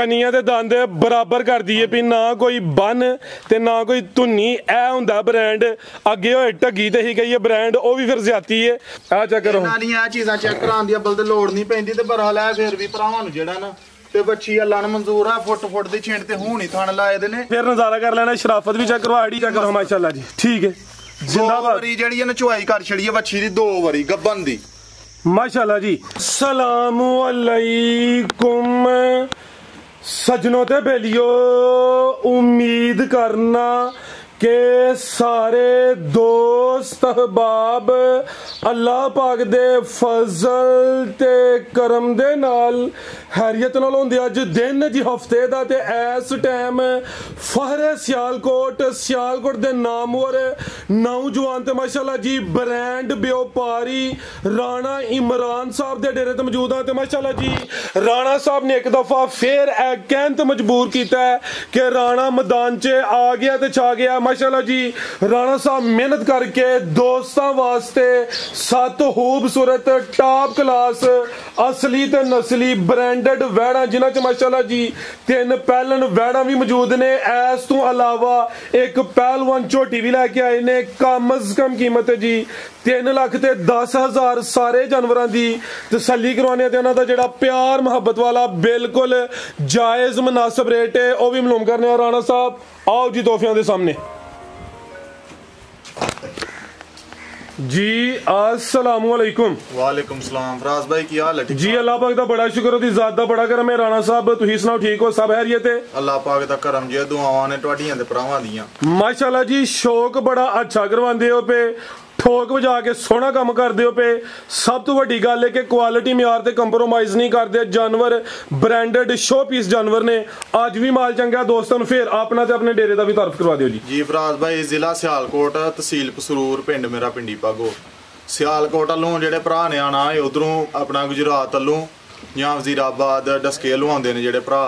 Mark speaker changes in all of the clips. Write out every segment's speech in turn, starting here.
Speaker 1: कनिया दे दंद बराबर कर दिए भी ना कोई बन ते ना कोई धुन्नी ऐ हुंदा ब्रांड अगे होए ढगी ते ही गई है ब्रांड वो भी फिर ज्यादा है आ चेक करो
Speaker 2: ना नहीं आ चीज़ां चेक कराउण दी बल ते लोड़ नहीं पैंदी ते बरहाल है फिर भी भरावां नूं जेड़ा ना ते बच्ची अल्लाह ने मंजूर है फुट दी छिंड ते हुण ही थण लाए दे ने
Speaker 1: फिर नजारा कर लेना शराफत भी चेक करो आईडी चेक करो माशाल्लाह जी ठीक है जिंदाबाद
Speaker 2: वरी जेड़ी ने चुआई कर छड़ी है बच्ची दी 2 वरी गब्बन दी
Speaker 1: माशाल्लाह जी सलामु अलैकुम सजनों ते बेलियो उम्मीद करना के सारे दोस्त अहबाब अल्लाह पाक दे फजल ते करम दे नाल हैरियत नाल होंदे अज दिन जी हफ्ते दा ते इस टाइम फहरे सियालकोट दे नामवर नौजवान ते माशाल्लाह जी ब्रांड व्यापारी राणा इमरान साहब दे डेरे ते मौजूद हां ते माशाल्लाह जी राणा साहब ने एक दफा फिर कहन ते मजबूर कीता है कि राणा मैदान च आ गया ते छा गया माशाल्लाह जी राणा साहब मेहनत करके दोस्तां वास्ते 7 खूबसूरत टॉप क्लास असली ते नस्ली ब्रांडेड वैड़ा जिन्हां च माशाल्लाह जी 3 पहलन वैड़ा भी मौजूद ने इस तो अलावा एक पहलवान झोटी भी लैके आए ने कम अज कम कीमत जी 3 लाख ते 10,000 सारे जानवरां दी तसल्ली करवाने ते उन्हां दा जेड़ा प्यार मुहब्बत वाला बिल्कुल जायज मुनासिब रेट है वो भी मालूम करने राणा साहब आओ जी तोहफियां दे सामने जी अस्सलाम वालेकुम
Speaker 2: वालेकुम सलाम फराज भाई की हाल है
Speaker 1: जी अल्लाह पाक दा बड़ा शुक्र ओदी ज़ात दा बड़ा करम है राणा साहब तुसीं सुनाओ ठीक हो सब हैरियत है
Speaker 2: अल्लाह पाक दा करम जे दुआवां ने तुहाडियां ते भरावां दियां
Speaker 1: माशाल्लाह जी शौक बड़ा अच्छा करवांदे हो पे ठोक बजा के सोहना काम करदे हो पे सब तो वड्डी गल है कि क्वालिटी म्यार ते कंप्रोमाइज नहीं करदे जानवर ब्रांडेड शो पीस जानवर ने अज भी माल चंगा दोस्तों फिर अपना ते अपने डेरे दा भी तारफ करवा दियो जी
Speaker 2: फराज भाई जिला सियालकोट तहसील पसरूर पिंड मेरा पिंडी भागो सियालकोट वालों जेडे भरा ने आना उधरों अपना गुजरात वालों जां वजीराबाद डस्के वालों आंदे ने जेडे भरा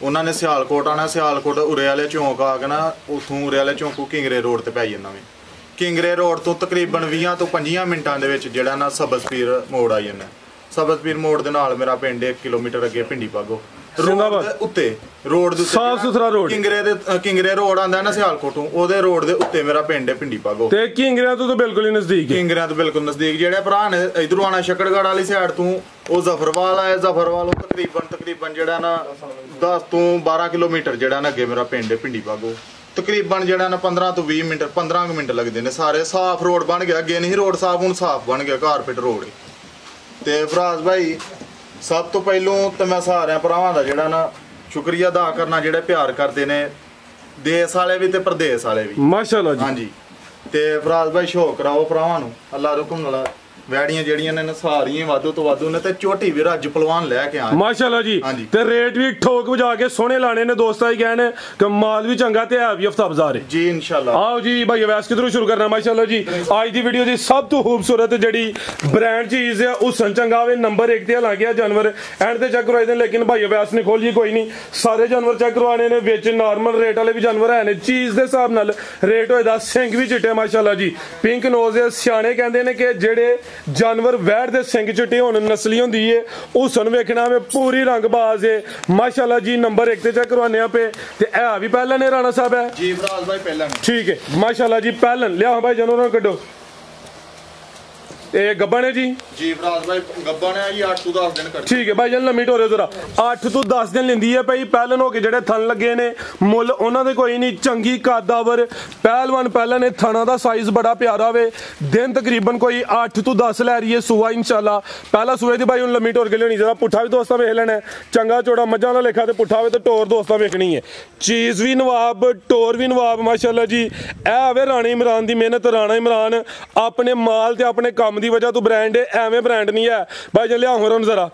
Speaker 2: उन्होंने सियालकोट आना सियालकोट उरे वाले चौंक आ के ना उथों उरे वाले चौंकों किंगरे रोड ते पै जाना वे किंगरे रोड तो तकरीबन 20 तो 25 मिनटां दे विच जेड़ा ना सब्जपीर मोड़ आ जाना सब्जपीर मोड़ दे नाल मेरा पिंड 1 किलोमीटर अगे पिंडी भागो उत्ते रोड दे
Speaker 1: साफ सुथरा रोड
Speaker 2: किंगरे रोड आंदा ना सियालकोटों ओदे रोड दे उत्ते मेरा पिंड है पिंडी भागो
Speaker 1: ते किंगरे तो बिल्कुल ही नजदीक है
Speaker 2: किंगरे तो बिल्कुल नजदीक जेड़े भरा ने इधरों आना शक्कड़गढ़ वाली साइड तो ओ जफरवाल है जफरवाल तकरीबन जेड़ा ना 10 तो 12 किलोमीटर जेड़ा ना अगे मेरा पिंड है पिंडी भागो तकरीबन जेड़ा ना 15 तो 20 मिनट 15 मिनट लगते हैं सारे साफ रोड बन गया अगे नहीं रोड साफ हूँ साफ बन गया कारपेट रोड ते फराज भाई सब तो पहलों तो मैं सारे भरावां दा जेड़ा ना शुक्रिया अदा करना जेड़े प्यार करते ने देश वाले भी ते प्रदेश वाले भी
Speaker 1: माशाल्लाह जी
Speaker 2: हाँ जी ते फराज भाई शौक कराओ भरावां नूं अल्लाह हुक्म नाल वैड़ियां जेड़ियां ने सारियां वाधो तो वाधो ने ते झोटी भी रज पलवान लैके आए
Speaker 1: माशाल्लाह जी ते रेट भी ठोक बजा के सोहने लाने ने दोस्तां ही कहने कि माल भी चंगा ते है भी हफ्ता बाजार है जी
Speaker 2: इंशाल्लाह
Speaker 1: आओ जी भाई वैस किधरों शुरू करना माशाल्लाह जी आज दी वीडियो दी सब तो खूबसूरत जेड़ी ब्रांड चीज है हुसन चंगा वे नंबर 1 ते ला गया जानवर एंड ते चेक करवाई दे लेकिन भाई वैस ने खोली कोई नहीं सारे जानवर चेक करवाने ने विच नॉर्मल रेट वाले भी जानवर है ने चीज दे हिसाब नाल रेट होएदा सिंग भी चिट्टे माशाल्लाह जी पिंक नोज है सियाणे कहंदे ने कि जेड़े जानवर वैड़ दे सिंग चिट्टे होने नस्ली होंदी है हुसन वेखना में पूरी रंगबाज है माशाल्लाह जी नंबर 1 ते चेक करवाने पे ते है भी पहला ने राणा साहब है
Speaker 2: जी फराज भाई पहला
Speaker 1: ठीक है माशाल्लाह जी पहलन लिया भाई जानवर कड्डो गब्बन है जी
Speaker 2: फराज भाई गब्बन है 8 तो 10 दिन कर
Speaker 1: ठीक है भाई जान लम्मी टोरे जरा 8 तो 10 दिन लेंदी है भाई पहलन हो के जेडे थन लगे ने मुल उन्हां दे कोई नहीं चंगी कादावर पहलवान पहले ने थना दा साइज बड़ा प्यारा वे दिन तकरीबन कोई 8 तो 10 लै रही है सुबह इंशाल्लाह पहला सुबह दी भाई हुन लम्मी टोर के लेनी जरा पुठा भी दोस्तां वेख लेना चंगा चौड़ा मज्जां दा लेखा ते पुठा वे ते टोर दोस्तां वेखनी है चीज भी नवाब टोर भी नवाब माशाल्लाह जी ऐ वे राणा इमरान दी मेहनत राणा इमरान अपने माल ते अपने काम दी वजह तो ब्रांड है एवें ब्रांड नहीं है भाई जल्दी आओ जरा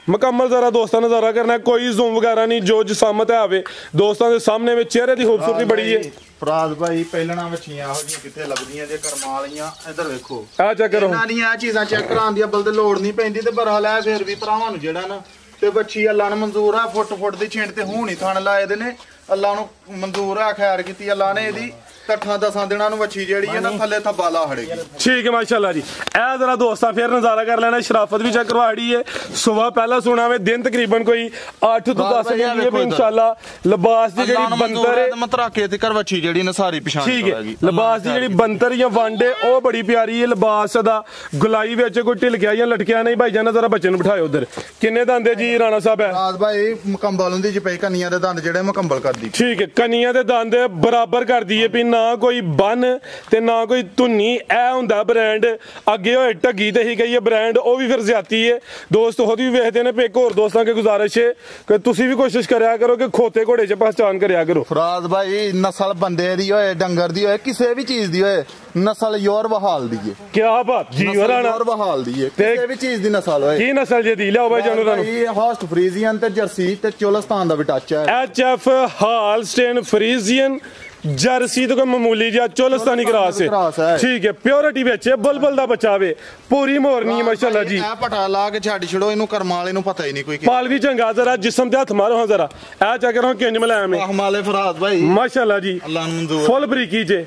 Speaker 1: मुकम्मल जरा दोस्तों नजारा करना कोई जूम वगैरह नहीं जो जिसामत है आवे दोस्तों के सामने में चेहरे की खूबसूरती बड़ी है
Speaker 2: फराज भाई पहलना मच्छियां हो जी किथे लगदियां जे करमां वालियां इधर देखो
Speaker 1: आ चेक करो
Speaker 2: ना नहीं आ चीज़ां चेक कराउण दी बल ते लोड़ नहीं पैंदी ते बरहाल है फिर भी भरावां नूं जेड़ा ना ते बच्ची अल्लाह ने मंजूर है फुट दी छिंड ते हुण ही थण लाए दे ने अल्लाह नूं मंजूर है खैर कीती अल्लाह ने इहदी 8-10 ਦਿਨਾਂ ਨੂੰ ਵੱਛੀ ਜਿਹੜੀ ਹੈ ਨਾ ਥੱਲੇ ਥੱਬਾ ਲਾ ਹੜੇਗੀ।
Speaker 1: ਠੀਕ ਹੈ ਮਾਸ਼ਾਅੱਲਾ ਜੀ। ਇਹ ਜਰਾ ਦੋਸਤਾਂ ਫਿਰ ਨਜ਼ਾਰਾ ਕਰ ਲੈਣਾ। ਸ਼ਰਾਫਤ ਵੀ ਚੈੱਕ ਕਰਵਾੜੀ ਹੈ। ਸੁਬਹ ਪਹਿਲਾਂ ਸੁਣਾ ਵੇ ਦਿਨ ਤਕਰੀਬਨ ਕੋਈ 8 ਤੋਂ 10 ਵਜੇ ਵੀ ਇਨਸ਼ਾਅੱਲਾ। ਲਿਬਾਸ ਦੀ ਜਿਹੜੀ ਬੰਤਰ ਹੈ
Speaker 2: ਮਤਰਾਕੇ ਤੇ ਕਰ ਵੱਛੀ ਜਿਹੜੀ ਨਾ ਸਾਰੀ ਪਛਾਣ
Speaker 1: ਠੀਕ ਹੈ। ਲਿਬਾਸ ਦੀ ਜਿਹੜੀ ਬੰਤਰ ਜਾਂ ਵੰਡ ਹੈ ਉਹ ਬੜੀ ਪਿਆਰੀ ਹੈ। ਲਿਬਾਸ ਦਾ ਗੁਲਾਈ ਵਿੱਚ ਕੋਈ ਢਿਲਕਿਆ ਜਾਂ ਲਟਕਿਆ ਨਹੀਂ। ਭਾਈ ਜਾਨ ਜ਼ਰਾ ਬੱਚੇ ਨੂੰ ਬਿਠਾਇਓ ਉਧਰ। ਕਿੰਨੇ ਦੰਦ ਜੀ ਰਾਣਾ ਸਾਹਿਬ ਹੈ?
Speaker 2: ਰਾਜ ਭਾਈ ਮੁਕੰਬਲ ਹੁੰਦੀ ਚ ਪਈ ਕੰਨੀਆਂ ਦੇ ਦੰਦ ਜਿਹੜੇ ਮੁਕੰਬਲ ਕਰਦੀ।
Speaker 1: ਠੀਕ ਹੈ। ਕੰਨੀਆਂ ਦੇ ਦੰਦ ਬਰਾਬਰ ਕਰਦੀ ਹੈ ਵੀ ਨਾ ਕੋਈ ਬੰਨ ਤੇ ਨਾ ਕੋਈ ਧੁੰਨੀ। ਇਹ ਹੁੰਦਾ ਬ੍ਰਾਂਡ। ਅੱਗੇ ਹੋਏ ਢੱਗੀ ਤੇ ਹੀ ਗਈ ਹੈ ਬ੍ਰਾਂਡ, ਉਹ ਵੀ ਫਿਰ ਜ਼ਿਆਤੀ ਹੈ। ਦੋਸਤ ਖੁਦ ਵੀ ਵੇਖਦੇ ਨੇ। ਇੱਕ ਹੋਰ ਦੋਸਤਾਂ ਕੇ ਗੁਜ਼ਾਰਿਸ਼ ਹੈ ਕਿ ਤੁਸੀਂ ਵੀ ਕੋਸ਼ਿਸ਼ ਕਰਿਆ ਕਰੋ ਕਿ ਖੋਤੇ ਘੋੜੇ 'ਚ ਪਹਿਚਾਨ ਕਰਿਆ ਕਰੋ।
Speaker 2: ਫਰਾਜ਼ ਭਾਈ ਨਸਲ ਬੰਦੇ ਦੀ ਹੋਏ ਡੰਗਰ ਦੀ ਹੋਏ ਕਿਸੇ ਵੀ ਚੀਜ਼ ਦੀ ਹੋਏ ਨਸਲ ਯੋਰ ਬਹਾਲ ਦੀ ਹੈ।
Speaker 1: ਕੀ ਬਾਤ ਜੀ ਰਾਣਾ
Speaker 2: ਯੋਰ ਬਹਾਲ ਦੀ ਹੈ ਕਿਸੇ ਵੀ ਚੀਜ਼ ਦੀ ਨਸਲ ਹੋਏ।
Speaker 1: ਕੀ ਨਸਲ ਜੇ ਦੀ ਲਿਆਓ ਭਾਈ ਜਾਨੋ ਤੁਹਾਨੂੰ।
Speaker 2: ਇਹ ਹਾਸਟ ਫਰੀਜ਼ੀਅਨ ਤੇ ਜਰਸੀ ਤੇ ਚੋਲਸਤਾਨ ਦਾ ਵੀ ਟੱਚ ਹੈ।
Speaker 1: HF ਹਾਲਸਟੇਨ ਫਰੀਜ਼ੀਅਨ ਜਰਸੀ ਤੋਂ ਮਾਮੂਲੀ ਜਿਹਾ ਚੋਲਸਤਾਨੀ ਕਰਾਸ ਹੈ। ਠੀਕ ਹੈ। ਪਿਓਰਿਟੀ ਵਿੱਚ ਬੁਲਬੁਲ ਦਾ ਬੱਚਾ ਵੇ। ਪੂਰੀ ਮੋਰਨੀ ਮਾਸ਼ਾਅੱਲਾ ਜੀ।
Speaker 2: ਇਹ ਪਟਾ ਲਾ ਕੇ ਛੱਡ ਛੜੋ ਇਹਨੂੰ ਕਰਮਾਂ ਵਾਲੇ ਨੂੰ ਪਤਾ ਹੀ ਨਹੀਂ ਕੋਈ।
Speaker 1: ਪਾਲ ਵੀ ਚੰਗਾ ਜ਼ਰਾ ਜਿਸਮ ਤੇ ਹੱਥ ਮਾਰੋ ਹਾਂ ਜ਼ਰਾ। ਇਹ ਚੈੱਕ ਕਰੋ ਕਿੰਜ ਮਲਾਇਆ ਮੈਂ
Speaker 2: ਮਾਲੇ ਫਰਾਜ਼ ਭਾਈ
Speaker 1: ਮਾਸ਼ਾਅੱਲਾ ਜੀ।
Speaker 2: ਅੱਲਾਹ ਨੂੰ ਮਨਜ਼ੂਰ
Speaker 1: ਫੁੱਲ ਬਰੀਕੀ ਜੇ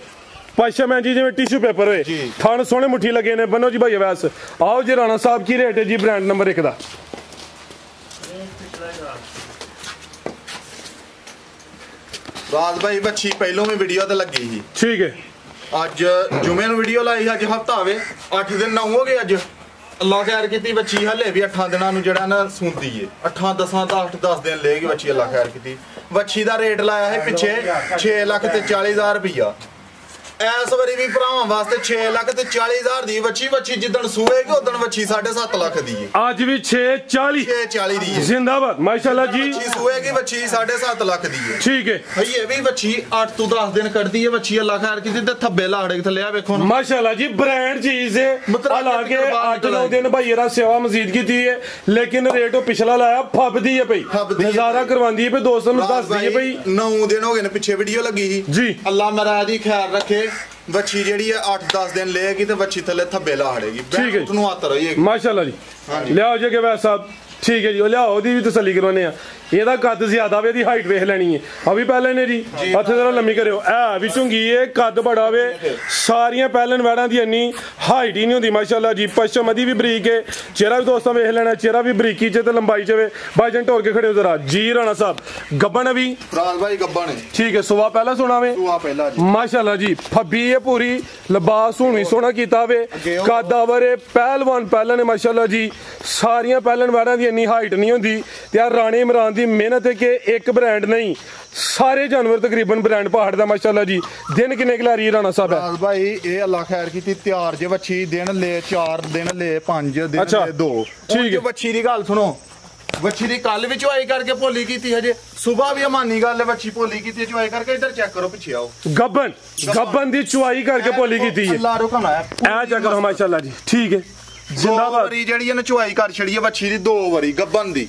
Speaker 1: ਪਾਸ਼ਾ ਜੀ ਜਿਵੇਂ ਟਿਸ਼ੂ ਪੇਪਰ ਹੋਏ। ਥਣ ਸੋਹਣੇ ਮੁੱਠੀ ਲੱਗੇ ਨੇ। ਬਨੋ ਜੀ ਭਾਈ ਵੈਸ। ਆਓ ਜੀ ਰਾਣਾ ਸਾਹਿਬ ਕੀ ਰੇਟ ਹੈ ਜੀ ਬ੍ਰਾਂਡ ਨੰਬਰ 1 ਦਾ?
Speaker 2: ਰਾਜ ਭਾਈ ਬੱਚੀ ਪਹਿਲੋਂ ਵੀ ਵੀਡੀਓ ਤੇ ਲੱਗੀ ਸੀ।
Speaker 1: ਠੀਕ ਹੈ।
Speaker 2: ਅੱਜ ਜੁਮੇ ਨੂੰ ਵੀਡੀਓ ਲਾਈ। ਅੱਜ ਹਫਤਾ ਹੋਵੇ 8 ਦਿਨ ਨਾ ਹੋ ਗਏ। ਅੱਜ ਅੱਲਾਹ ਖੈਰ ਕੀਤੀ ਬੱਚੀ ਹਲੇ ਵੀ 8 ਦਿਨਾਂ ਨੂੰ ਜਿਹੜਾ ਨਾ ਸੁਣਦੀ ਏ। 8-10 ਦਿਨ ਲੈ ਗਈ ਬੱਚੀ। ਅੱਲਾਹ ਖੈਰ ਕੀਤੀ। ਬੱਚੀ ਦਾ ਰੇਟ ਲਾਇਆ ਹੈ ਪਿੱਛੇ 6,40,000 ਰੁਪਇਆ। ਇਸ ਵਾਰੀ ਵੀ ਭਰਾਵਾਂ ਵਾਸਤੇ 6,40,000 ਦੀ ਵੱਛੀ ਜਿੱਦਣ ਸੂਏਗੀ ਉਦਣ ਵੱਛੀ 7.5 ਲੱਖ ਦੀ ਹੈ।
Speaker 1: ਅੱਜ ਵੀ 6,40
Speaker 2: ਦੀ ਹੈ।
Speaker 1: ਜ਼ਿੰਦਾਬਾਦ ਮਾਸ਼ਾਅੱਲਾ ਜੀ।
Speaker 2: ਵੱਛੀ ਸੂਏਗੀ ਵੱਛੀ 7.5 ਲੱਖ ਦੀ ਹੈ।
Speaker 1: ਠੀਕ ਹੈ।
Speaker 2: ਭਈ ਇਹ ਵੀ ਵੱਛੀ 8 ਤੋਂ 10 ਦਿਨ ਕੱਢਦੀ ਹੈ ਵੱਛੀ। ਅੱਲਾਹ ਖੈਰ ਕੀਤੀ ਤੇ ਥੱਬੇ ਲਾੜੇ ਥੱਲੇ ਆ ਵੇਖੋ
Speaker 1: ਮਾਸ਼ਾਅੱਲਾ ਜੀ। ਬ੍ਰਾਂਡ ਚੀਜ਼ ਹੈ। ਹਾਲਾਂਕਿ 8-9 ਦਿਨ ਭਾਈ ਇਹਦਾ ਸੇਵਾ ਮਜ਼ੀਦ ਕੀਤੀ ਹੈ ਲੇਕਿਨ ਰੇਟ ਉਹ ਪਿਛਲਾ ਲਾਇਆ ਫੱਬਦੀ ਹੈ ਭਈ। ਨਜ਼ਾਰਾ ਕਰਵਾਉਂਦੀ ਹੈ ਭਈ। ਦੋਸਤਾਂ ਨੂੰ ਦੱਸਦੀ ਹੈ ਭਈ
Speaker 2: 9 ਦਿਨ ਹੋ ਗਏ ਨੇ ਪਿੱਛੇ ਵੀਡੀਓ ਲੱਗੀ ਸੀ
Speaker 1: ਜੀ।
Speaker 2: ਅੱਲਾਹ ਮਹਾਰਾਜ ਦੀ ਖੈਰ ਰੱਖੇ। ਵੱਛੀ ਜਿਹੜੀ ਹੈ 8-10 ਦਿਨ ਲਏਗੀ ਤੇ ਵੱਛੀ ਥੱਲੇ ਥੱਬੇ ਲਾ ਹੜੇਗੀ।
Speaker 1: ਠੀਕ ਹੈ
Speaker 2: ਨੂੰ ਹੱਥ ਰਹੇਗੀ
Speaker 1: ਮਾਸ਼ਾਅੱਲਾ ਜੀ। ਲਿਆਓ ਜੀ ਕੇ ਵੈਸ ਸਾਹਿਬ। ਠੀਕ ਹੈ ਜੀ। ਉਹ ਲਿਆਓ ਉਹਦੀ ਵੀ ਤਸੱਲੀ ਕਰਵਾਉਂਦੇ ਆ। ਇਹਦਾ ਕੱਦ ਜ਼ਿਆਦਾ ਵੇ। ਇਹਦੀ ਹਾਈਟ ਵੇਖ ਲੈਣੀ ਹੈ। ਆ ਵੀ ਪਹਿਲੇ ਨੇ ਜੀ। ਹੱਥ ਜ਼ਰਾ ਲੰਮੀ ਕਰਿਓ। ਐ ਵੀ ਝੁੰਗੀ ਏ ਕੱਦ ਬੜਾ ਵੇ। ਸਾਰੀਆਂ ਪਹਿਲਨ ਵੈੜਾਂ ਦੀ ਇੰਨੀ ਹਾਈਟ ਹੀ ਨਹੀਂ ਹੁੰਦੀ ਮਾਸ਼ਾਅੱਲਾ ਜੀ। ਪਸ਼ਮ ਦੀ ਵੀ ਬਰੀਕ ਹੈ। ਚਿਹਰਾ ਵੀ ਦੋਸਤਾਂ ਵੇਖ ਲੈਣਾ। ਚਿਹਰਾ ਵੀ ਬਰੀਕੀ ਚ ਤੇ ਲੰਬਾਈ ਚ ਵੇ। ਭਾਈਜਾਨ ਢੋਰ ਕੇ ਖੜੇ ਹੋ ਜ਼ਰਾ ਜੀ ਰਾਣਾ ਸਾਹਿਬ। ਗੱਬਣ ਵੀ
Speaker 2: ਫਰਾਜ਼ ਭਾਈ ਗੱਬਣ ਹੈ।
Speaker 1: ਠੀਕ ਹੈ। ਸੁਬਾ ਪਹਿਲਾਂ ਸੋਣਾ ਵੇ ਮਾਸ਼ਾਅੱਲਾ ਜੀ। ਫੱਬੀ ਹੈ ਪੂਰੀ। ਲਿਬਾਸ ਹੁਣ ਵੀ ਸੋਹਣਾ ਕੀਤਾ ਵੇ। ਕੱਦਾਵਰ ਪਹਿਲਵਾਨ ਪਹਿਲਾਂ ਨੇ ਮਾਸ਼ਾਅੱਲਾ ਜੀ। ਸਾਰੀਆਂ ਪਹਿਲਨ ਵੈੜਾਂ ਦੀ ਇੰਨੀ ਹਾਈਟ ਨਹੀਂ ਹੁੰਦੀ ਤੇ ਆ ਰਾਣੇ ਇਮਰਾਨ ਦੀ ਮਿਹਨਤ ਹੈ ਕਿ ਇੱਕ ਬ੍ਰਾਂਡ ਨਹੀਂ ਸਾਰੇ ਜਾਨਵਰ ਤਕਰੀਬਨ ਬ੍ਰਾਂਡ ਪਹਾੜ ਦਾ ਮਾਸ਼ਾਅੱਲਾ ਜੀ। ਦਿਨ ਕਿੰਨੇ ਖਿਲਾਰੀ ਰਾਣਾ ਸਾਹਿਬ ਹੈ
Speaker 2: ਭਾਈ? ਇਹ ਅੱਲਾਹ ਖੈਰ ਕੀਤੀ ਤਿਆਰ ਜੇ ਵੱਛੀ ਦਿਨ ਲੈ 4 ਦਿਨ ਲੈ 5 ਦਿਨ ਲੈ 2। ਠੀਕ ਹੈ। ਵੱਛੀ ਦੀ ਗੱਲ ਸੁਣੋ। ਵੱਛੀ ਦੀ ਕੱਲ ਵੀ ਚੁਆਈ ਕਰਕੇ ਭੋਲੀ ਕੀਤੀ ਹਜੇ। ਸੁਬਹ ਵੀ ਅਮਾਨੀ ਗੱਲ ਹੈ ਵੱਛੀ ਭੋਲੀ ਕੀਤੀ ਚੁਆਈ ਕਰਕੇ। ਇੱਧਰ ਚੈੱਕ ਕਰੋ ਪਿੱਛੇ ਆਓ।
Speaker 1: ਗੱਬਨ ਦੀ ਚੁਆਈ ਕਰਕੇ ਭੋਲੀ ਕੀਤੀ ਹੈ।
Speaker 2: ਅੱਲਾਹ ਰੁਕਮ ਹੈ
Speaker 1: ਐ ਚੈੱਕ ਕਰੋ ਮਾਸ਼ਾਅੱਲਾ ਜੀ। ਠੀਕ ਹੈ।
Speaker 2: ਜ਼ਿੰਦਾਬਾਦ। ਵਾਰੀ ਜਿਹੜੀ ਇਹਨੇ ਚੁਆਈ ਕਰ ਛੜੀ ਹੈ ਵੱਛੀ ਦੀ 2 ਵਾਰੀ ਗੱਬਨ ਦੀ